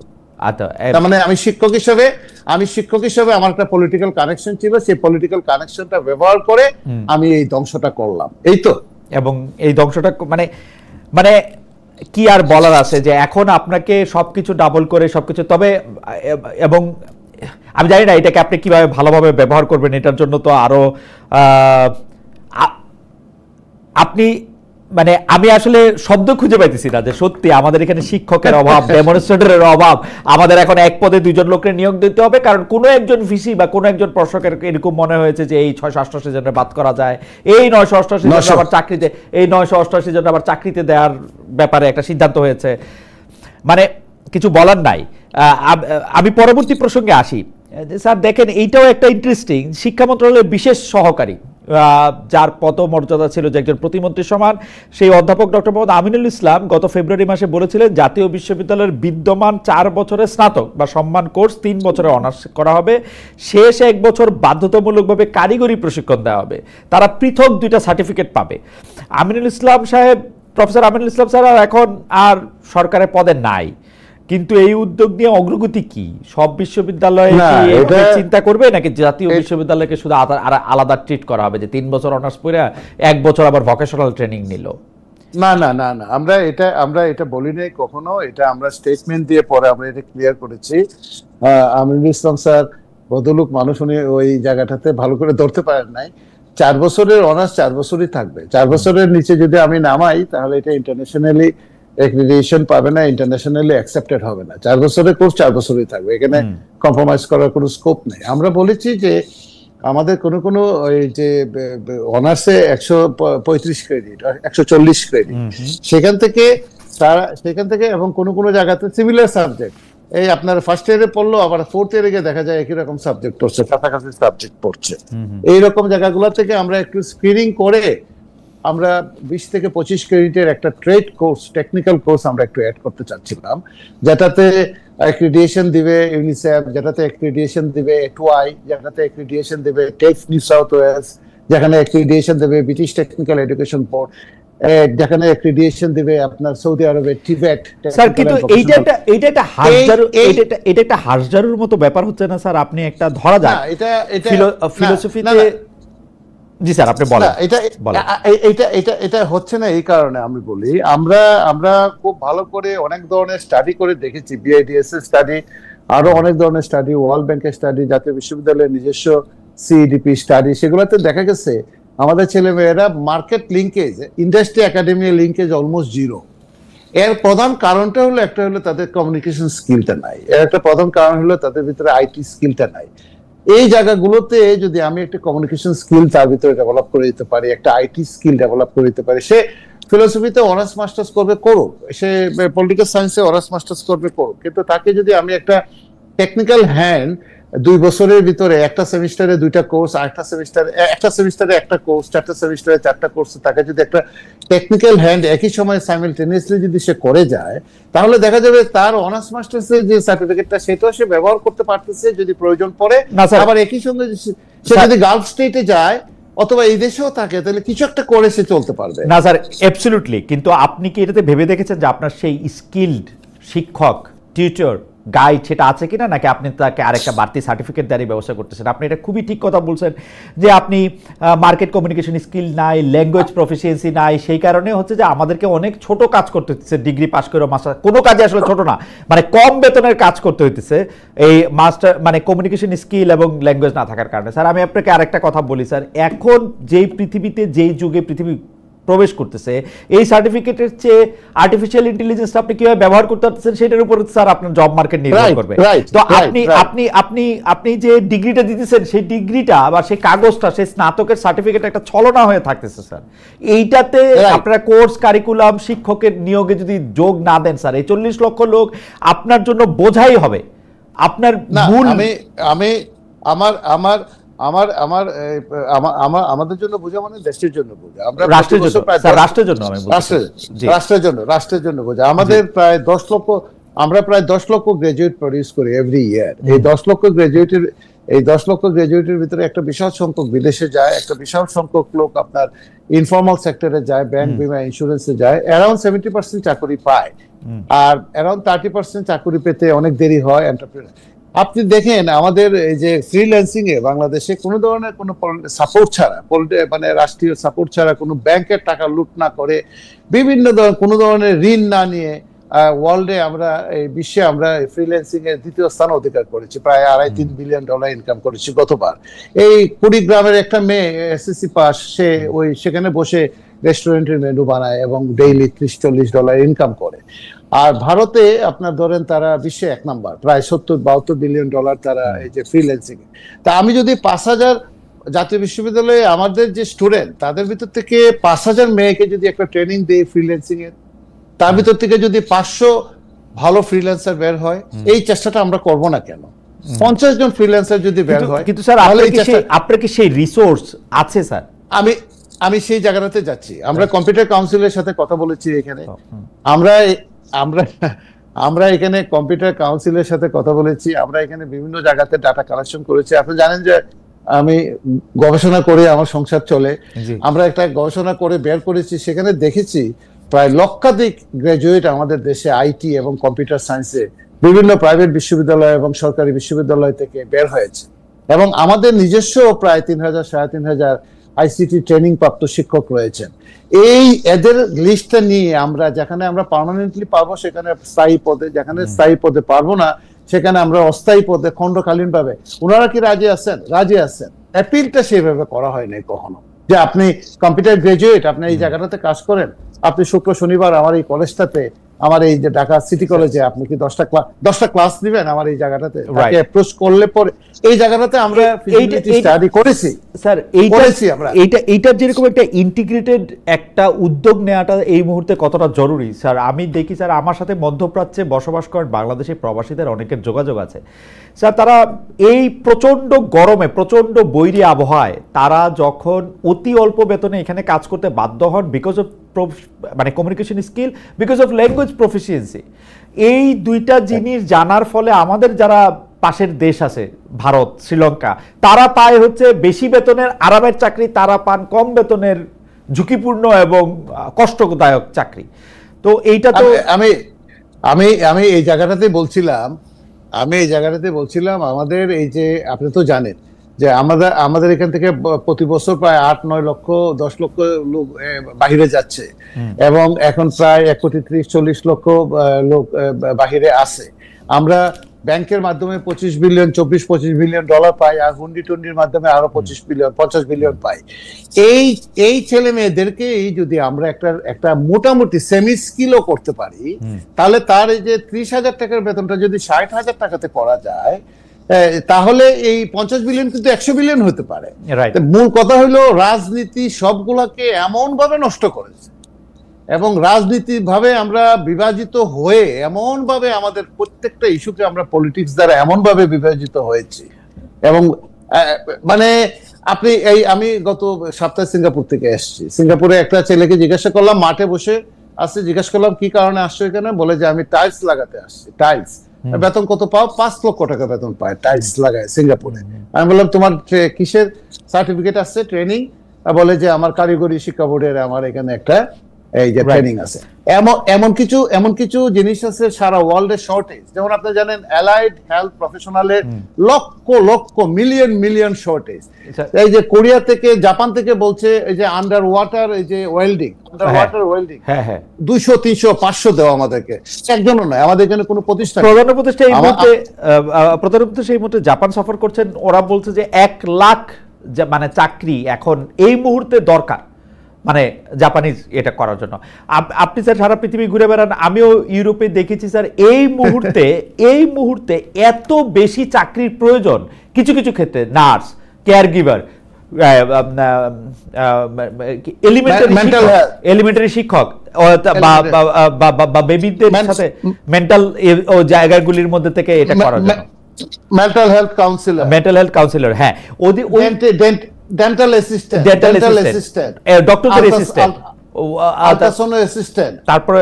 তার মানে আমি শিক্ষক হিসেবে আমার একটা পলিটিক্যাল কানেকশন ছিল, সেই পলিটিক্যাল কানেকশনটা ব্যবহার করে আমি এই ধ্বংসটা করলাম, এই তো। এবং এই ধ্বংসটা মানে কি আর বলার আছে যে এখন আপনাকে সবকিছু ডাবল করে সবকিছু, তবে এবং আমি জানি না এটাকে আপনি কিভাবে ভালোভাবে ব্যবহার করবেন, এটার জন্য তো আরো আপনি মানে আমি আসলে শব্দ খুঁজে পাইতেছি না যে সত্যি আমাদের এখানে শিক্ষকের অভাব, ডেমনস্ট্রেটরের অভাব, আমাদের এখন এক পদে 2 জন লোকের নিয়োগ দিতে হবে, কারণ কোনো একজন ভিসি বা কোনো একজন প্রশাসকের এরকম মনে হয়েছে যে এই 688 জনের বাদ করা যায়, এই 988 জন আবার চাকরিতে, এই 988 জন আবার চাকরিতে দেওয়ার ব্যাপারে একটা সিদ্ধান্ত হয়েছে, মানে কিছু বলার নাই। আমি পরবর্তী প্রসঙ্গে আসি। স্যার দেখেন এইটাও একটা ইন্টারেস্টিং, শিক্ষা মন্ত্রণালয়ের বিশেষ সহকারী যার পদমর্যাদা ছিল যে একজন প্রতিমন্ত্রীর সমান, সেই অধ্যাপক ডক্টর মোহাম্মদ আমিনুল ইসলাম গত ফেব্রুয়ারি মাসে বলেছিলেন জাতীয় বিশ্ববিদ্যালয়ের বিদ্যমান 4 বছরের স্নাতক বা সম্মান কোর্স 3 বছরে অনার্স করা হবে, শেষ 1 বছর বাধ্যতামূলকভাবে কারিগরি প্রশিক্ষণ দেওয়া হবে, তারা পৃথক 2টা সার্টিফিকেট পাবে। আমিনুল ইসলাম সাহেব, প্রফেসর আমিনুল ইসলাম স্যার এখন আর সরকারের পদে নাই, কিন্তু এই উদ্যোগ নিয়ে অগ্রগতি কি? সব বিশ্ববিদ্যালয়ে চিন্তা করবে নাকি জাতীয় বিশ্ববিদ্যালয়কে শুধু আলাদা ট্রিট করা হবে যে 3 বছর অনার্স পড়ে 1 বছর আবার ভোকেশনাল ট্রেনিং নিল? না, আমরা এটা বলি নাই কখনো, এটা আমরা স্টেটমেন্ট দিয়ে পরে আমরা এটা ক্লিয়ার করেছি। আমিনুল ইসলাম স্যার বদলুক মানুষ, উনি ওই জায়গাটাতে ভালো করে ধরতে পারেন নাই। 4 বছরের অনার্স 4 বছরই থাকবে, 4 বছরের নিচে যদি আমি নামাই তাহলে এটা ইন্টারন্যাশনালি অ্যাক্রিডিটেশন পাবে না, ইন্টারন্যাশনালি অ্যাকসেপ্টেড হবে না। 4 বছরের কোর্স 4 বছরই থাকবে, এখানে কম্প্রোমাইজ করার কোনো স্কোপ নেই। আমরা বলেছি যে আমাদের কোনো ওই যে অনার্সে 135 ক্রেডিট, 140 ক্রেডিট, সেখান থেকে এবং কোনো জায়গাতে সিমিলার সাবজেক্ট, এই আপনার ফার্স্ট ইয়ারে পড়লো আবার ফোর্থ ইয়ারে গিয়ে দেখা যায় একই রকম সাবজেক্ট পড়ছে, কাছাকাছি সাবজেক্ট পড়ছে। এইরকম জায়গাগুলো থেকে আমরা একটু স্ক্রিনিং করে আমরা 20 থেকে 25 ক্রেডিটের একটা ট্রেড কোর্স, টেকনিক্যাল কোর্স আমরা একটু অ্যাড করতে চাচ্ছিলাম, যেটাতে অ্যাক্রিডিটেশন দিবে ইউনিসেফ, যেটাতে অ্যাক্রিডিটেশন দিবে এটওয়াই, যেটাতে অ্যাক্রিডিটেশন দিবে টেক নিউ সাউথ ওয়েলস, যেখানে অ্যাক্রিডিটেশন দেবে ব্রিটিশ টেকনিক্যাল এডুকেশন বোর্ড, যেখানে অ্যাক্রিডিটেশন দিবে আপনার সৌদি আরবের টিবেট। স্যার কিন্তু এটা একটা হাসজারুর মতো ব্যাপার হচ্ছে না স্যার? আপনি একটা ধরা যায় ফিলোসফিতে, জি স্যার আপনি বলেন। এটা হচ্ছে না এই কারণে আমি বলি, আমরা খুব ভালো করে অনেক ধরনের স্টাডি করে দেখেছি, বিআইডিএস এর স্টাডি, আরো অনেক ধরনের স্টাডি, ওয়ার্ল্ড ব্যাংকের স্টাডি, জাতীয় বিশ্ববিদ্যালয়ের নিজস্ব সিইডিপি স্টাডি, সেগুলোতে দেখা গেছে আমাদের ছেলে মেয়েরা market linkage, industry academy linkage almost zero. এর প্রধান কারণটা হলো, একটা হলো তাদের কমিউনিকেশন স্কিলটা নাই, এর একটা প্রধান কারণ হলো তাদের ভিতরে আইটি স্কিলটা নাই। এই জায়গাগুলোতে যদি আমি একটা কমিউনিকেশন স্কিল তার ভিতরে ডেভেলপ করে দিতে পারি, একটা আইটি স্কিল ডেভেলপ করে দিতে পারি, সে ফিলোসফিতে অনার্স মাস্টার্স করবে করুক, সে পলিটিক্যাল সায়েন্সে অনার্স মাস্টার্স করবে করুক, কিন্তু তাকে যদি আমি একটা টেকনিক্যাল হ্যান্ড 2 বছরের ভিতরে একটা সেমিস্টারে 2টা কোর্স, একটা সেমিস্টারে একটা কোর্স, 4টা সেমিস্টারে 4টা কোর্স, তাকে যদি একটা টেকনিক্যাল হ্যান্ড একই সময় সাইমালটেনিয়াসলি যদি সে করে যায়, তাহলে দেখা যাবে তার অনার্স মাস্টার্সের যে সার্টিফিকেটটা সেটাও সে ব্যবহার করতে পারতেছে যদি প্রয়োজন পড়ে। আবার একই সঙ্গে সে যদি গালফ স্টেটে যায় অথবা এই দেশেও থাকে, তাহলে কিছু একটা করে সে চলতে পারবে। না স্যার, অ্যাবসলিউটলি। কিন্তু আপনি কি এটাতে ভেবে দেখেছেন যে আপনার সেই স্কিলড শিক্ষক, টিউটর, গাইড সেটা আছে কিনা, নাকি আপনি তাকে আরেকটা বাড়তি সার্টিফিকেট দেওয়ার ব্যবস্থা করতেছেন? আপনি এটা খুবই ঠিক কথা বলছেন যে আপনি মার্কেট কমিউনিকেশন স্কিল নাই, ল্যাঙ্গুয়েজ প্রফিসিয়েন্সি নাই, সেই কারণে হচ্ছে যে আমাদেরকে অনেক ছোট কাজ করতে হচ্ছে। ডিগ্রি পাস করে মাস্টার, কোনো কাজে আসলে ছোট না, মানে কম বেতনের কাজ করতে হইতেছে এই মাস্টার, মানে কমিউনিকেশন স্কিল এবং ল্যাঙ্গুয়েজ না থাকার কারণে। স্যার আমি আপনাকে আরেকটা কথা বলি স্যার, এখন যেই পৃথিবীতে, যেই যুগে পৃথিবী প্রবেশ করতেছে, এই সার্টিফিকেটের চেয়ে আর্টিফিশিয়াল ইন্টেলিজেন্স আপনি কিভাবে ব্যবহার করতে পারতেছেন সেটার উপর স্যার আপনার জব মার্কেট নির্ভর করবে। তো আপনি যে ডিগ্রিটা দিতেছেন, সেই ডিগ্রিটা বা সেই কাগজটা, সেই স্নাতকের সার্টিফিকেট একটা ছলনা হয়ে থাকতেছে স্যার। এইটাতে আপনারা কোর্স কারিকুলাম, শিক্ষকের নিয়োগে যদি যোগ না দেন স্যার, এই 40 লক্ষ লোক আপনার জন্য বোঝাই হবে। আপনার মূল আমাদের জন্য বোঝা মানে দেশের জন্য বোঝা, আমরা রাষ্ট্রের জন্য বোঝা। আমাদের প্রায় 10 লক্ষ, আমরা প্রায় 10 লক্ষ গ্রাজুয়েট প্রডিউস করি এভরি ইয়ার। এই 10 লক্ষ গ্রাজুয়েটের ভিতরে একটা বিশাল সংখ্যক বিদেশে যায়, একটা বিশাল সংখ্যক লোক আপনার ইনফর্মাল সেক্টরে যায়, ব্যাংক, বিমা, ইন্স্যুরেন্সে যায়, অ্যারাউন্ড 70% চাকরি পায়, আর অ্যারাউন্ড 30% চাকরি পেতে অনেক দেরি হয় এন্টারপ্রেনার। আপনি দেখেন আমাদের এই যে ফ্রিল্যান্সিং এ বাংলাদেশে কোনো ধরনের কোনো সাপোর্ট ছাড়া, মানে রাষ্ট্রীয় সাপোর্ট ছাড়া, কোনো ব্যাংকের টাকা লুট না করে, বিভিন্ন কোনো ধরনের ঋণ না নিয়ে ওয়ার্ল্ডে আমরা, এই বিশ্বে আমরা ফ্রিল্যান্সিং এর 2য় স্থান অধিকার করেছি, প্রায় $2.5-3 বিলিয়ন ইনকাম করেছি গতবার। এই কুড়িগ্রামের একটা মেয়ে এসএসসি পাস, সে সেখানে বসে রেস্টুরেন্টের মেনু বানায় এবং ডেইলি $30-40 ইনকাম করে। আর ভারতে আপনার ধরেন তারা বিশ্বে 1 নাম্বার, প্রায় $70-72 বিলিয়ন তারা এই যে ফ্রিল্যান্সিং। তা আমি যদি 5000 জাতীয় বিশ্ববিদ্যালয়ে আমাদের যে স্টুডেন্ট, তাদের ভিতর থেকে 5000 মেয়েকে যদি একটা ট্রেনিং দেই ফ্রিল্যান্সিং এর, তার ভিতর থেকে যদি 500 ভালো ফ্রিল্যান্সার বের হয়, এই চেষ্টাটা আমরা করব না কেন? 50 জন ফ্রিল্যান্সার যদি বের হয়, কিন্তু স্যার আপনার কি সেই রিসোর্স আছে স্যার? আমি সেই জায়গাটাতে যাচ্ছি। আমরা কম্পিউটার কাউন্সিলের সাথে কথা বলেছি এখানে, আমরা এখানে কম্পিউটার কাউন্সিলের সাথে কথা বলেছি, আমরা এখানে বিভিন্ন জায়গাতে ডাটা কালেকশন করেছি। আপনি জানেন যে আমি গবেষণা করে আমার সংসার চলে, আমরা একটা গবেষণা করে বের করেছি, সেখানে দেখেছি প্রায় লক্ষাধিক গ্রাজুয়েট আমাদের দেশে আইটি এবং কম্পিউটার সায়েন্সে বিভিন্ন প্রাইভেট বিশ্ববিদ্যালয় এবং সরকারি বিশ্ববিদ্যালয় থেকে বের হয়েছে, এবং আমাদের নিজস্ব প্রায় 3000-3500 আইসিটি ট্রেনিং প্রাপ্ত শিক্ষক রয়েছেন। এই এদের লিস্টটা নিয়ে আমরা, যেখানে আমরা পার্মানেন্টলি পাবো সেখানে স্থায়ী পদে, যেখানে স্থায়ী পদে পারবো না সেখানে আমরা অস্থায়ী পদে খণ্ডকালীন ভাবে, ওনারা কি রাজি আছেন? রাজি আছেন। অ্যাপিলটা সেভাবে করা হয় নাই কখনো, যে আপনি কম্পিউটার গ্রাজুয়েট, আপনি এই জায়গাটাতে কাজ করেন, আপনি শুক্র শনিবার আমার এই কলেজটাতে আমার এই যে ঢাকা সিটি কলেজে আপনি কি 10টা ক্লাস দিবেন আমার এই জায়গাটাতে, তাকে অ্যাপ্রোচ করলে পরে এই জায়গাটাতে আমরা ফিজিবিলিটি স্টাডি করেছি স্যার। এইটার যেরকম একটা ইন্টিগ্রেটেড একটা উদ্যোগ নেওয়াটা এই মুহূর্তে কতটা জরুরি স্যার, আমি দেখি স্যার আমার সাথে মধ্যপ্রাচ্যে বসবাস করেন বাংলাদেশি প্রবাসীদের অনেকের যোগাযোগ আছে স্যার। তারা এই প্রচন্ড গরমে, প্রচন্ড বৈরী আবহাওয়ায় তারা যখন অতি অল্প বেতনে এখানে কাজ করতে বাধ্য হন বিকজ অফ মানে communication skill, because of language proficiency, এই দুইটা জিনিস জানার ফলে আমাদের যারা পাশের দেশ আছে ভারত, শ্রীলঙ্কা, তারা পায় হচ্ছে বেশি বেতনের আরামের চাকরি, তারা পান কম বেতনের ঝুঁকিপূর্ণ এবং কষ্টদায়ক চাকরি। তো এইটা তো আমি এই জায়গাটাতে বলছিলাম আমাদের এই যে আপনি তো জানেন যে আমাদের এখান থেকে প্রতি বছর প্রায় 8-9 লক্ষ 10 লক্ষ লোক বাহিরে যাচ্ছে, এবং এখন প্রায় 1.30-40 লক্ষ লোক বাহিরে আছে। আমরা ব্যাংকের মাধ্যমে 25 বিলিয়ন 24-25 বিলিয়ন ডলার পাই, আর হুন্ডি টুন্ডির মাধ্যমে আরো 50 বিলিয়ন পাই। এই ছেলে মেয়েদেরকে যদি আমরা একটা মোটামুটি সেমি স্কিলও করতে পারি, তাহলে তার এই যে 30,000 টাকার বেতনটা যদি 60,000 টাকাতে করা যায়, তাহলে এই 50 বিলিয়ন কিন্তু 100 বিলিয়ন হতে পারে। মূল কথা হলো রাজনীতি সবগুলাকে এমন ভাবে নষ্ট করেছে, এবং রাজনীতির ভাবে আমরা বিভাজিত হয়ে এমন ভাবে আমাদের প্রত্যেকটা ইস্যুকে আমরা পলিটিক্স দ্বারা এমন ভাবে বিভাজিত হয়েছি। এবং মানে আমি গত সপ্তাহে সিঙ্গাপুর থেকে এসেছি। সিঙ্গাপুরে একটা ছেলেকে জিজ্ঞাসা করলাম, মাঠে বসে আসছে, জিজ্ঞাসা করলাম কি কারণে আসছো এখানে, বলে যে আমি টাইলস লাগাতে আসছি। টাইলস বেতন কত পাও? 5 লক্ষ টাকা বেতন পায় টাইলস লাগায় সিঙ্গাপুরে। আমি বললাম তোমার কিসের সার্টিফিকেট আছে, ট্রেনিং? বলে যে আমার কারিগরি শিক্ষা বোর্ডের আমার এখানে একটা এই যে ট্রেনিং আছে। এমন কিছু জিনিস আছে সারা ওয়ার্ল্ডে শর্টেজ। যেমন আপনি জানেন অ্যালাইড হেলথ প্রফেশনালের লক্ষ মিলিয়ন শর্টেজ। এই যে কোরিয়া থেকে, জাপান থেকে বলছে এই যে আন্ডার ওয়াটার এই যে ওয়েল্ডিং 200, 300, 500 দেওয়া আমাদেরকে, একজনও নয় আমাদের এখানে কোনো প্রতিষ্ঠান। প্রধানমন্ত্রী এই মুহূর্তে জাপান সফর করছেন, ওরা বলছে যে 1 লাখ মানে চাকরি এখন এই মুহূর্তে দরকার, মানে জাপানিজ এটা করার জন্য। আপনি স্যার সারা পৃথিবী ঘুরে বেড়ান, আমিও ইউরোপে দেখেছি স্যার এই মুহূর্তে এত বেশি চাকরির প্রয়োজন কিছু কিছু ক্ষেত্রে, নার্স, কেয়ার গিভার, এলিমেন্টারি শিক্ষক বা বেবিদের সাথে মেন্টাল জায়গাগুলির মধ্যে থেকে এটা করার জন্য, মেন্টাল হেলথ কাউন্সিলর, হ্যাঁ, ডেন্টাল অ্যাসিস্ট্যান্ট, ডক্টরদের অ্যাসিস্ট্যান্ট, আল্ট্রাসাউন্ড অ্যাসিস্ট্যান্ট, তারপরে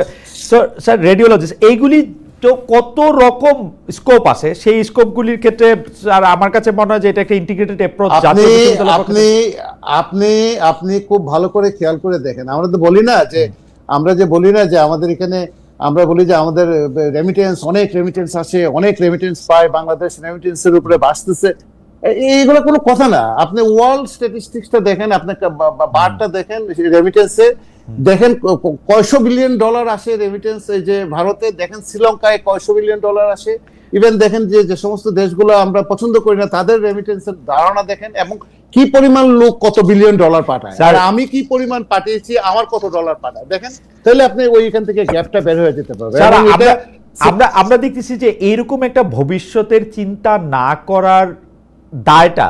স্যার রেডিওলজিস্ট, এইগুলি তো কত রকম স্কোপ আছে। সেই স্কোপগুলির ক্ষেত্রে স্যার আমার কাছে মনে হয় যে এটা একটা ইন্টিগ্রেটেড অ্যাপ্রোচ। আপনি খুব ভালো করে খেয়াল করে দেখেন, আমরা যে বলি না যে আমাদের এখানে আমরা বলি যে আমাদের অনেক রেমিটেন্স আসে, অনেক রেমিটেন্স পায়, বাংলাদেশ রেমিটেন্সের উপরে বাঁচতেছে, এইগুলো কোনো কথা না। আপনি ওয়ার্ল্ড স্ট্যাটিস্টিক্সটা দেখেন, আপনাকে বারটা দেখেন রেমিটেন্সে, দেখেন কয়শো বিলিয়ন ডলার আসে রেমিটেন্স এই যে ভারতে, দেখেন শ্রীলঙ্কায় কয়শো বিলিয়ন ডলার আসে, ইভেন দেখেন যে সমস্ত দেশগুলো আমরা পছন্দ করি না তাদের রেমিটেন্সের ধারণা দেখেন, এবং কি পরিমাণ লোক কত বিলিয়ন ডলার পাঠায়, আর আমি কি পরিমাণ পাঠিয়েছি, আমার কত ডলার পাঠায়, দেখেন, তাহলে আপনি ওইখান থেকে গ্যাপটা বের হয়ে যেতে পারবেন। আমরা দেখতেছি যে এইরকম একটা ভবিষ্যতের চিন্তা না করার দায়টা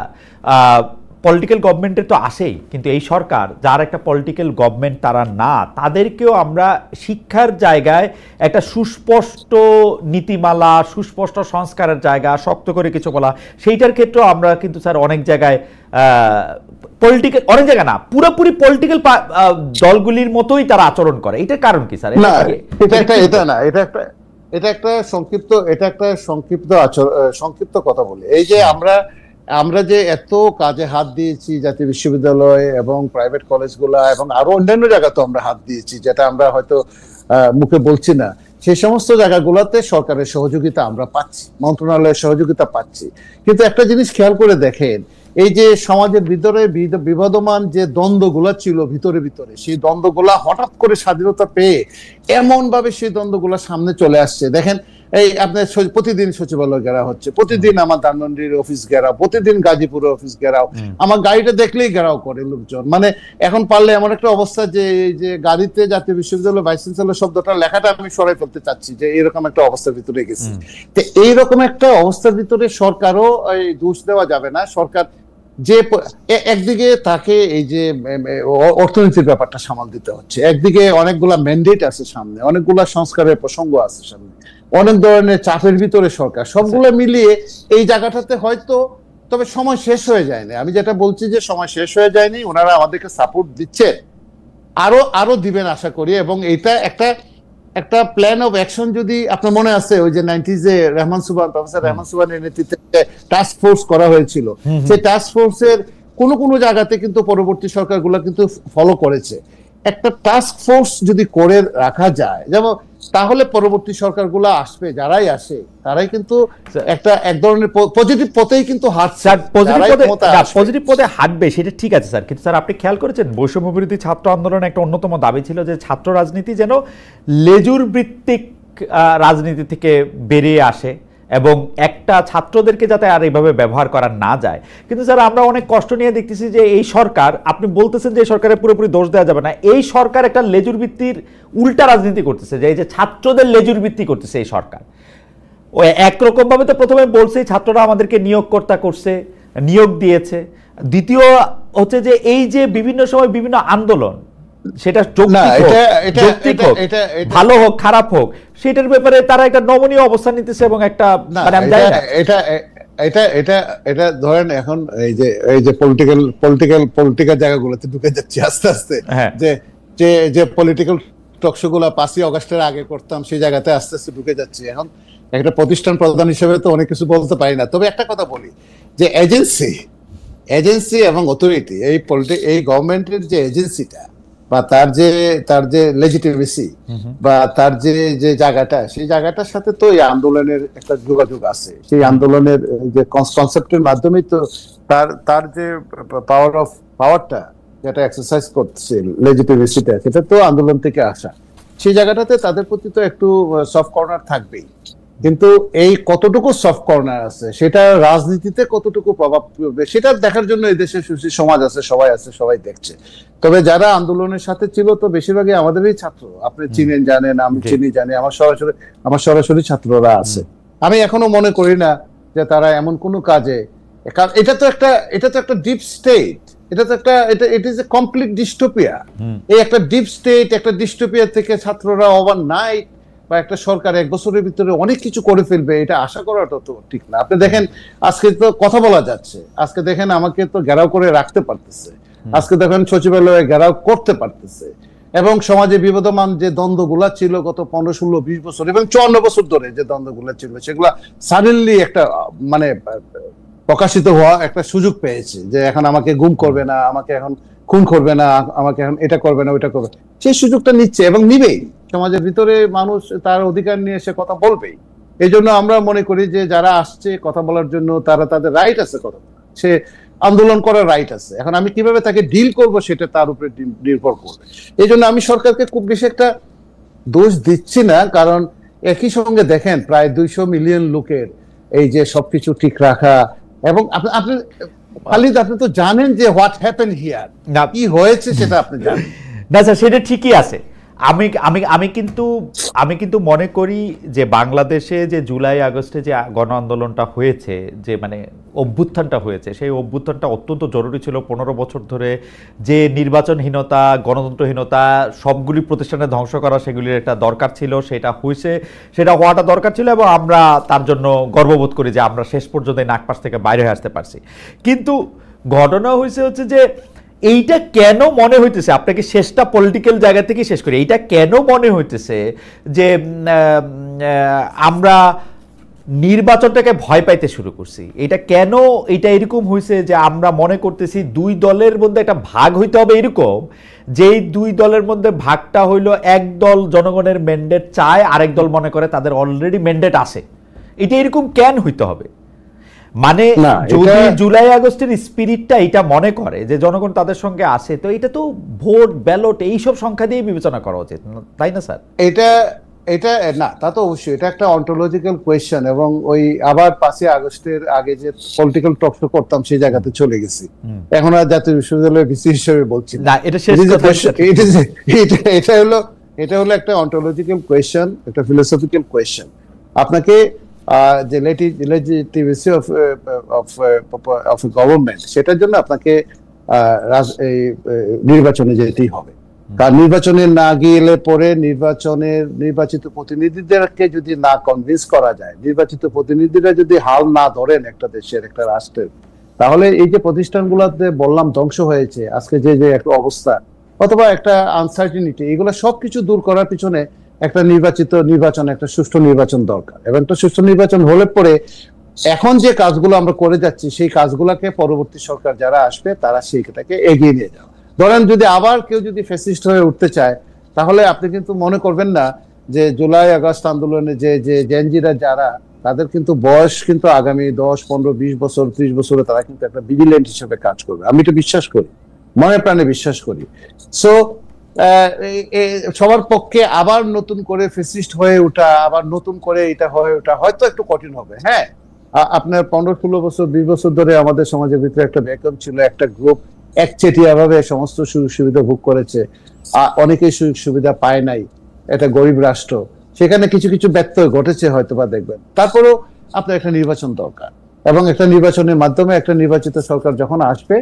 পলিটিক্যাল গভর্নমেন্টের তো আসেই, কিন্তু এই সরকার যার একটা পলিটিক্যাল গভর্নমেন্ট তারা না, তাদেরকেও আমরা শিক্ষার জায়গায় একটা সুস্পষ্ট নীতিমালা, সুস্পষ্ট সংস্কারের জায়গা, শক্ত করে কিছু বলা, সেইটার ক্ষেত্রেও আমরা কিন্তু স্যার অনেক জায়গায় পলিটিক্যাল, অনেক জায়গায় না, পুরোপুরি পলিটিক্যাল দলগুলির মতোই তারা আচরণ করে। এটার কারণ কি স্যার? এটা একটা সংক্ষিপ্ত কথা বলি। এই যে আমরা যে এত কাজে হাত দিয়েছি, জাতীয় বিশ্ববিদ্যালয় এবং প্রাইভেট কলেজগুলা এবং আরো অন্যান্য জায়গাতে আমরা হাত দিয়েছি, যেটা আমরা হয়তো মুখে বলছি না, সেই সমস্ত জায়গাগুলোতে সরকারের সহযোগিতা আমরা পাচ্ছি, মন্ত্রণালয়ের সহযোগিতা পাচ্ছি। কিন্তু একটা জিনিস খেয়াল করে দেখেন, এই যে সমাজের ভিতরে বিবদমান যে দ্বন্দ্বগুলা ছিল ভিতরে, সেই দ্বন্দ্বগুলা হঠাৎ করে স্বাধীনতা পেয়ে এমন ভাবে সেই দ্বন্দ্বগুলা সামনে চলে আসছে। দেখেন এই আপনার প্রতিদিন সচিবালয় ঘেরাও হচ্ছে, প্রতিদিন আমার ধানমন্ডির অফিস ঘেরাও, প্রতিদিন গাজীপুরের অফিস ঘেরাও, আমার গাড়িটা দেখলেই ঘেরাও করে লোকজন। মানে এখন পারলে এমন একটা অবস্থা যে এই যে গাড়িতে জাতীয় বিশ্ববিদ্যালয় ভাইস চ্যান্সেলর শব্দটা লেখাটা আমি সরাই ফেলতে চাচ্ছি, যে এরকম একটা অবস্থার ভিতরে গেছি। তো এইরকম একটা অবস্থার ভিতরে সরকারও দোষ দেওয়া যাবে না। সরকার যে একদিকে তাকে এই যে অর্থনীতির ব্যাপারটা সামাল দিতে হচ্ছে, একদিকে অনেকগুলা ম্যান্ডেট আছে সামনে, অনেকগুলা সংস্কারের প্রসঙ্গ আছে সামনে, অনেক ধরনের চাপের ভিতরে সরকার, সবগুলো মিলিয়ে এই জায়গাটাতে হয়তো, তবে সময় শেষ হয়ে যায়নি। আমি যেটা বলছি যে সময় শেষ হয়ে যায়নি, ওনারা আমাদেরকে সাপোর্ট দিচ্ছে, আরো দিবেন আশা করি। এবং এইটা একটা প্ল্যান অফ অ্যাকশন, যদি আপনার মনে আছে ওই যে 90s-এ প্রফেসর রহমান সুবহানের নেতৃত্বে টাস্ক ফোর্স করা হয়েছিল, সেই টাস্ক ফোর্সের কোন জায়গাতে কিন্তু পরবর্তী সরকারগুলো কিন্তু ফলো করেছে। একটা টাস্ক ফোর্স যদি করে রাখা যায়, যেমন তাহলে পরবর্তী সরকারগুলো আসবে, যারাই আসে তারাই কিন্তু এক ধরনের পজিটিভ পথেই কিন্তু হাঁটছে, পজিটিভ পথে হাঁটবে, সেটা ঠিক আছে স্যার। কিন্তু স্যার আপনি খেয়াল করেছেন বৈষম্য বিরোধী ছাত্র আন্দোলনের একটা অন্যতম দাবি ছিল যে ছাত্র রাজনীতি যেন লেজুর ভিত্তিক রাজনীতি থেকে বেরিয়ে আসে এবং একটা ছাত্রদেরকে যাতে আর এইভাবে ব্যবহার করা না যায়। কিন্তু স্যার আমরা অনেক কষ্ট নিয়ে দেখতেছি যে এই সরকার, আপনি বলতেছেন যে এই সরকারের পুরোপুরি দোষ দেওয়া যাবে না, এই সরকার একটা লেজুর ভিত্তির উল্টা রাজনীতি করতেছে, যে এই যে ছাত্রদের লেজুর ভিত্তি করতেছে এই সরকার। ও একরকম ভাবে তো প্রথমে বলছে ছাত্ররা আমাদেরকে নিয়োগকর্তা করছে, নিয়োগ দিয়েছে। দ্বিতীয় হচ্ছে যে এই যে বিভিন্ন সময় বিভিন্ন আন্দোলন, সেটা ভালো হোক খারাপ হোক, সেটার ব্যাপারে তারা একটা নমনীয় অবস্থান নিতেছে এবং একটা এটা ধরেন এখন এই যে পলিটিক্যাল জায়গাগুলোতে ঢুকে যাচ্ছে আস্তে আস্তে, যে পলিটিক্যাল টকশো গুলা 5ই অগস্টের আগে করতাম, সেই জায়গাতে আস্তে আস্তে ঢুকে যাচ্ছে। এখন একটা প্রতিষ্ঠান প্রধান হিসেবে তো অনেক কিছু বলতে পারি না, তবে একটা কথা বলি যে এজেন্সি এবং অথরিটি, এই গভর্নমেন্টের যে এজেন্সিটা বা তার যে লেজিটিমেসি বা তার যে জায়গাটা, সেই জায়গাটার সাথে তো এই আন্দোলনের একটা যোগাযোগ আছে। সেই আন্দোলনের যে কনসেপ্টের মাধ্যমেই তো তার যে পাওয়ারটা যেটা এক্সারসাইজ করছে, লেজিটিমেসিটা, সেটা তো আন্দোলন থেকে আসা। সেই জায়গাটাতে তাদের প্রতি তো একটু সফট কর্নার থাকবেই, কিন্তু এই কতটুকু সফট কর্নার আছে, সেটা রাজনীতিতে কতটুকু প্রভাব পড়বে, সেটা দেখার জন্য এই দেশে সুশীল সমাজ আছে, সবাই দেখছে। তবে যারা আন্দোলনের সাথে ছিল তো বেশিরভাগই আমাদেরই ছাত্র, আপনি চিনেন, জানেন, আমি জানি, আমার সরাসরি ছাত্ররা আছে। আমি এখনো মনে করি না যে তারা এমন কোনো কাজে, এটা তো একটা deep state, it is a complete dystopia. এই একটা ডিপ স্টেট, একটা ডিস্টোপিয়া থেকে ছাত্ররা ওভারনাইট বা একটা সরকার 1 বছরের ভিতরে অনেক কিছু করে ফেলবে, এটা আশা করাটা তো ঠিক না। আপনি দেখেন আজকে তো কথা বলা যাচ্ছে, আজকে দেখেন আমাকে তো ঘেরাও করে রাখতে পারতেছে, আজকে দেখেন সচিবালয়ে ঘেরাও করতে পারতেছে, এবং সমাজে বিবদমান যে দ্বন্দ্বগুলা ছিল গত 15, 16, 20 বছর এবং 54 বছর ধরে যে দ্বন্দ্বগুলা ছিল, সেগুলা সাডেনলি একটা মানে প্রকাশিত হওয়া একটা সুযোগ পেয়েছে, যে এখন আমাকে গুম করবে না, আমাকে এখন খুন করবে না, আমাকে এখন এটা করবে না, ওইটা করবে, সেই সুযোগটা নিচ্ছে এবং নিবেই। সমাজের ভিতরে মানুষ তার অধিকার নিয়ে সে কথা বলবেই। এই জন্য আমরা মনে করি যে যারা আসছে কথা বলার জন্য, তাদের রাইট আছে, কথা সে আন্দোলন করার রাইট আছে। এখন আমি কিভাবে তাকে ডিল করব সেটা তার উপরে নির্ভর করবে। এই জন্য আমি সরকারকে খুব বেশি একটা দোষ দিচ্ছি না, কারণ একই সঙ্গে দেখেন প্রায় 200 মিলিয়ন লোকের এই যে সবকিছু ঠিক রাখা, এবং আপনি খালিদ, আপনি তো জানেন যে হোয়াট হ্যাপেন হিয়ার, কি হয়েছে সেটা আপনি জানেন না স্যার, সেটা ঠিকই আছে। আমি কিন্তু মনে করি যে বাংলাদেশে যে জুলাই আগস্টে যে গণ আন্দোলনটা হয়েছে, যে মানে অভ্যুত্থানটা হয়েছে, সেই অভ্যুত্থানটা অত্যন্ত জরুরি ছিল। 15 বছর ধরে যে নির্বাচনহীনতা, গণতন্ত্রহীনতা, সবগুলি প্রতিষ্ঠানে ধ্বংস করা, সেগুলির একটা দরকার ছিল, সেটা হয়েছে, সেটা হওয়াটা দরকার ছিল, এবং আমরা তার জন্য গর্ববোধ করি যে আমরা শেষ পর্যন্ত এই নাগপাশ থেকে বাইরে হয়ে আসতে পারছি। কিন্তু ঘটনা হচ্ছে যে এইটা কেন মনে হইতেছে, আপনাকে শেষটা পলিটিক্যাল জায়গা থেকে শেষ করি, এইটা কেন মনে হইতেছে যে আমরা নির্বাচনটাকে ভয় পাইতে শুরু করছি? এটা কেন এটা এরকম হয়েছে যে আমরা মনে করতেছি 2 দলের মধ্যে একটা ভাগ হইতে হবে, এরকম যেই 2 দলের মধ্যে ভাগটা হইলো, এক দল জনগণের ম্যান্ডেট চায়, আরেক দল মনে করে তাদের অলরেডি ম্যান্ডেট আছে। এটা এরকম কেন হইতে হবে? মানে যদি জুলাই আগস্টের স্পিরিটটা এটা মনে করে যে জনগণ তাদের সঙ্গে আসে, তো এটা তো ভোট ব্যালট এইসব সংখ্যা দিয়ে বিবেচনা করা উচিত, তাই না স্যার? এটা না, তা তো অবশ্যই এটা একটা অন্টোলজিক্যাল কোয়েশ্চেন, এবং ওই আবার 5ই আগস্টের আগে যে পলিটিক্যাল টক শো করতাম সেই জায়গাতে চলে গেছি। এখন আর জাতীয় বিশ্ববিদ্যালয়ের ভিসি হিসেবে বলছি না, এটা হলো একটা অন্টোলজিক্যাল কোয়েশ্চেন, একটা ফিলোসফিক্যাল কোয়েশ্চেন। আপনাকে যে লেজিটিমেসি অফ গভর্নমেন্ট, সেটার জন্য আপনাকে নির্বাচনে যেতেই হবে। কারণ নির্বাচনে না গেলে পরে নির্বাচিত প্রতিনিধিদেরকে যদি না কনভিন্স করা যায়, নির্বাচিত প্রতিনিধিরা যদি হাল না ধরেন একটা দেশের, একটা রাষ্ট্রের, তাহলে এই যে প্রতিষ্ঠানগুলোতে বললাম ধ্বংস হয়েছে, আজকে যে একটা অবস্থা অথবা একটা আনসার্টিনিটি, এগুলো সবকিছু দূর করার পিছনে একটা নির্বাচন, একটা সুষ্ঠু নির্বাচন দরকার। এবং একটা সুষ্ঠু নির্বাচন হলে পরে এখন যে কাজগুলো আমরা করে যাচ্ছি, সেই কাজগুলোকে পরবর্তী সরকার যারা আসবে তারা সেইটাকে এগিয়ে নিয়ে যাবে। ধরেন যদি আবার কেউ যদি ফ্যাসিস্ট হয়ে উঠতে চায়, তাহলে আপনি কিন্তু মনে করবেন না যে জুলাই আগস্ট আন্দোলনে যে জেনজিরা যারা, তাদের কিন্তু বয়স কিন্তু আগামী 10, 15, 20 বছর, 30 বছরে তারা কিন্তু একটা ভিজিলেন্ট হিসেবে কাজ করবে। আমি এটা বিশ্বাস করি, মনে প্রাণে বিশ্বাস করি। সো সবার পক্ষে আবার নতুন করে ফ্যাসিস্ট হয়ে ওঠা, আবার নতুন করে এটা হয়ে ওঠা হয়তো একটু কঠিন হবে। হ্যাঁ, আপনার 15-16 বছর, 20 বছর ধরে আমাদের সমাজের ভিতরে একটা ভ্যাকুয়াম ছিল, একটা গ্রুপ একচেটিয়া ভাবে সমস্ত সুযোগ সুবিধা ভোগ করেছে, অনেকেই সুযোগ সুবিধা পায় নাই। এটা গরিব রাষ্ট্র, সেখানে কিছু কিছু ব্যত্যয় ঘটেছে হয়তো বা দেখবেন। তারপরেও আপনার একটা নির্বাচন দরকার, এবং একটা নির্বাচনের মাধ্যমে একটা নির্বাচিত সরকার যখন আসবে,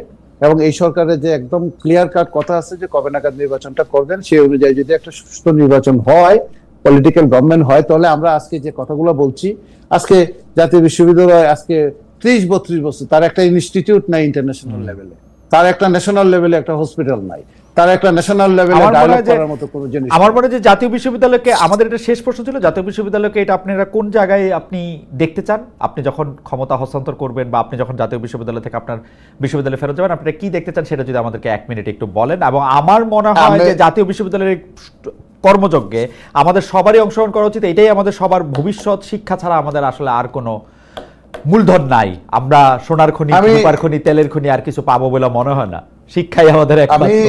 এবং এই সরকারের যে একদম ক্লিয়ার কাট কথা আছে যে কবে নাগাদ নির্বাচনটা করবেন, সেই অনুযায়ী যদি একটা সুষ্ঠু নির্বাচন হয়, পলিটিক্যাল গভর্নমেন্ট হয়, তাহলে আমরা আজকে যে কথাগুলো বলছি, আজকে জাতীয় বিশ্ববিদ্যালয় আজকে 30-32 বছর, তার একটা ইনস্টিটিউট নাই ইন্টারন্যাশনাল লেভেলে, তার একটা ন্যাশনাল লেভেলে একটা হসপিটাল নাই, তার একটা ন্যাশনাল লেভেলে ডায়ালগ করার মতো কোনো জিনিস। আমার মনে হয় যে জাতীয় বিশ্ববিদ্যালয়কে, আমাদের এটা শেষ প্রশ্ন ছিল, জাতীয় বিশ্ববিদ্যালয়কে এটা আপনারা কোন জায়গায় আপনি দেখতে চান? আপনি যখন ক্ষমতা হস্তান্তর করবেন বা আপনি যখন জাতীয় বিশ্ববিদ্যালয় থেকে আপনার বিশ্ববিদ্যালয়ে ফেরত যাবেন, আপনারা কি দেখতে চান সেটা যদি আমাদেরকে 1 মিনিট একটু বলেন। এবং আমার মনে হয় যে জাতীয় বিশ্ববিদ্যালয়ের কর্মযজ্ঞে আমাদের সবারই অংশগ্রহণ করা উচিত। এটাই আমাদের সবার ভবিষ্যৎ। শিক্ষা ছাড়া আমাদের আসলে আর কোনো মূলধন নাই। আমরা সোনার খনি, রূপার খনি, তেলের খনি আর কিছু পাবো বলে মনে হয় না। শিক্ষাই আমাদের একমাত্র।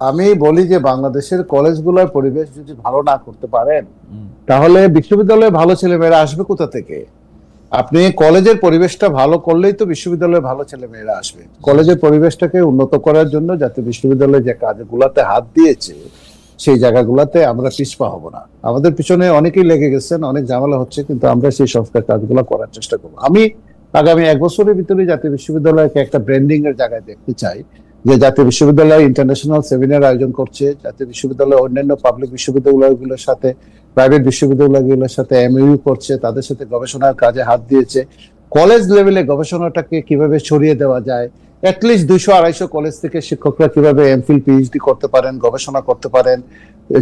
আমি বলি যে বাংলাদেশের কলেজগুলোর পরিবেশ যদি ভালো না করতে পারেন, তাহলে বিশ্ববিদ্যালয়ে ভালো ছেলেমেয়েরা আসবে কোথা থেকে? আপনি কলেজের পরিবেশটা ভালো করলেই তো বিশ্ববিদ্যালয়ে ভালো ছেলেমেয়েরা আসবে। কলেজের পরিবেশটাকে উন্নত করার জন্য জাতীয় বিশ্ববিদ্যালয় যে কাজগুলাতে হাত দিয়েছে, সেই জায়গাগুলোতে আমরা পিছপা হব না। আমাদের পিছনে অনেকেই লেগে গেছেন, অনেক ঝামেলা হচ্ছে, কিন্তু আমরা সেই সংস্কার কাজগুলো করার চেষ্টা করবো। আমি আগামী 1 বছরের ভিতরে জাতীয় বিশ্ববিদ্যালয়কে একটা ব্র্যান্ডিং এর জায়গায় দেখতে চাই, যে জাতীয় বিশ্ববিদ্যালয় ইন্টারন্যাশনাল সেমিনার আয়োজন করছে, জাতীয় বিশ্ববিদ্যালয় অন্যান্য পাবলিক বিশ্ববিদ্যালয়গুলোর সাথে, প্রাইভেট বিশ্ববিদ্যালয়গুলোর সাথে এমইউ করছে, তাদের সাথে গবেষণার কাজে হাত দিয়েছে। কলেজ লেভেলে গবেষণাটাকে কিভাবে ছড়িয়ে দেওয়া যায়, অ্যাটলিস্ট 200-250 কলেজ থেকে শিক্ষকরা কিভাবে এমফিল পিএইচডি করতে পারেন, গবেষণা করতে পারেন,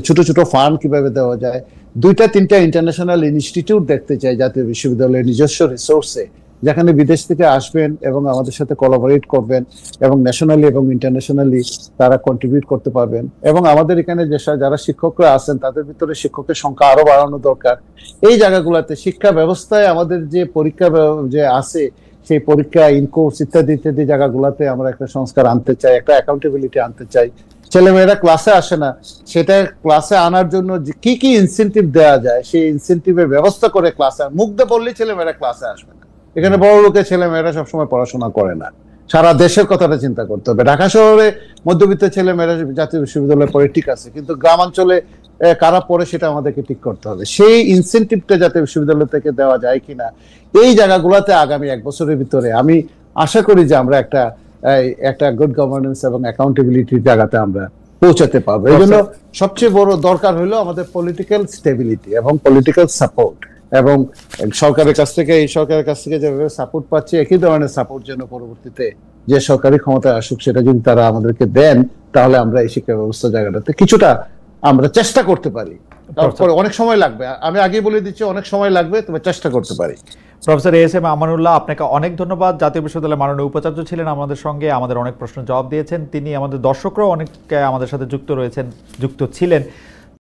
ছোট ছোট ফান্ড কিভাবে দেওয়া যায়। 2-3টা ইন্টারন্যাশনাল ইনস্টিটিউট দেখতে চাই জাতীয় বিশ্ববিদ্যালয়ের নিজস্ব রিসোর্সে, যেখানে বিদেশ থেকে আসবেন এবং আমাদের সাথে কোলাবোরেট করবেন, এবং ন্যাশনালি এবং ইন্টারন্যাশনালি তারা কন্ট্রিবিউট করতে পারবেন। এবং আমাদের এখানে যারা শিক্ষকরা আছেন, তাদের ভিতরে শিক্ষকের সংখ্যা আরো বাড়ানো দরকার। এই জায়গাগুলোতে শিক্ষা ব্যবস্থায় আমাদের যে পরীক্ষা যে আছে, সেই পরীক্ষা, ইনকোর্স ইত্যাদি ইত্যাদি জায়গাগুলোতে আমরা একটা সংস্কার আনতে চাই, একটা অ্যাকাউন্টেবিলিটি আনতে চাই। ছেলেমেয়েরা ক্লাসে আসে না, সেটা ক্লাসে আনার জন্য কি কি ইনসেন্টিভ দেওয়া যায়, সেই ইনসেন্টিভের ব্যবস্থা করে ক্লাসে, মুগ্ধ বললেই ছেলেমেয়েরা ক্লাসে আসবে না। এখানে বড় লোকের ছেলেমেয়েরা সবসময় পড়াশোনা করে না, সারা দেশের কথাটা চিন্তা করতে হবে। ঢাকা শহরে মধ্যবিত্ত ছেলেমেয়েরা জাতীয় বিশ্ববিদ্যালয়ে পড়ে, ঠিক আছে, কিন্তু গ্রামাঞ্চলে কারা পড়ে সেটা আমাদেরকে ঠিক করতে হবে। সেই ইনসেন্টিভটা জাতীয় বিশ্ববিদ্যালয় থেকে দেওয়া যায় কিনা, এই জায়গাগুলোতে আগামী 1 বছরের ভিতরে আমি আশা করি যে আমরা একটা গুড গভর্নেন্স এবং অ্যাকাউন্টেবিলিটির জায়গাতে আমরা পৌঁছাতে পারবো। এই জন্য সবচেয়ে বড় দরকার হলো আমাদের পলিটিক্যাল স্টেবিলিটি এবং পলিটিক্যাল সাপোর্ট, এবং সরকারের কাছ থেকে, এই সরকারের কাছ থেকে যেভাবে সাপোর্ট পাচ্ছি, একই ধরনের সাপোর্ট যেন পরবর্তীতে যে সরকারি ক্ষমতায় আসুক, সেটা যদি তারা আমাদেরকে দেন, তাহলে আমরা এই শিক্ষা ব্যবস্থা জায়গাটাতে কিছুটা আমরা চেষ্টা করতে পারি। তারপরে অনেক সময় লাগবে, আমি আগেই বলে দিচ্ছি, অনেক সময় লাগবে, তবে চেষ্টা করতে পারি। Professor SM. আমানুল্লাহ, আপনাকে অনেক ধন্যবাদ। জাতীয় বিশ্ববিদ্যালয়ের মাননীয় উপাচার্য ছিলেন আমাদের সঙ্গে, আমাদের অনেক প্রশ্ন জবাব দিয়েছেন। তিনি আমাদের দর্শকরাও অনেক আমাদের সাথে যুক্ত ছিলেন।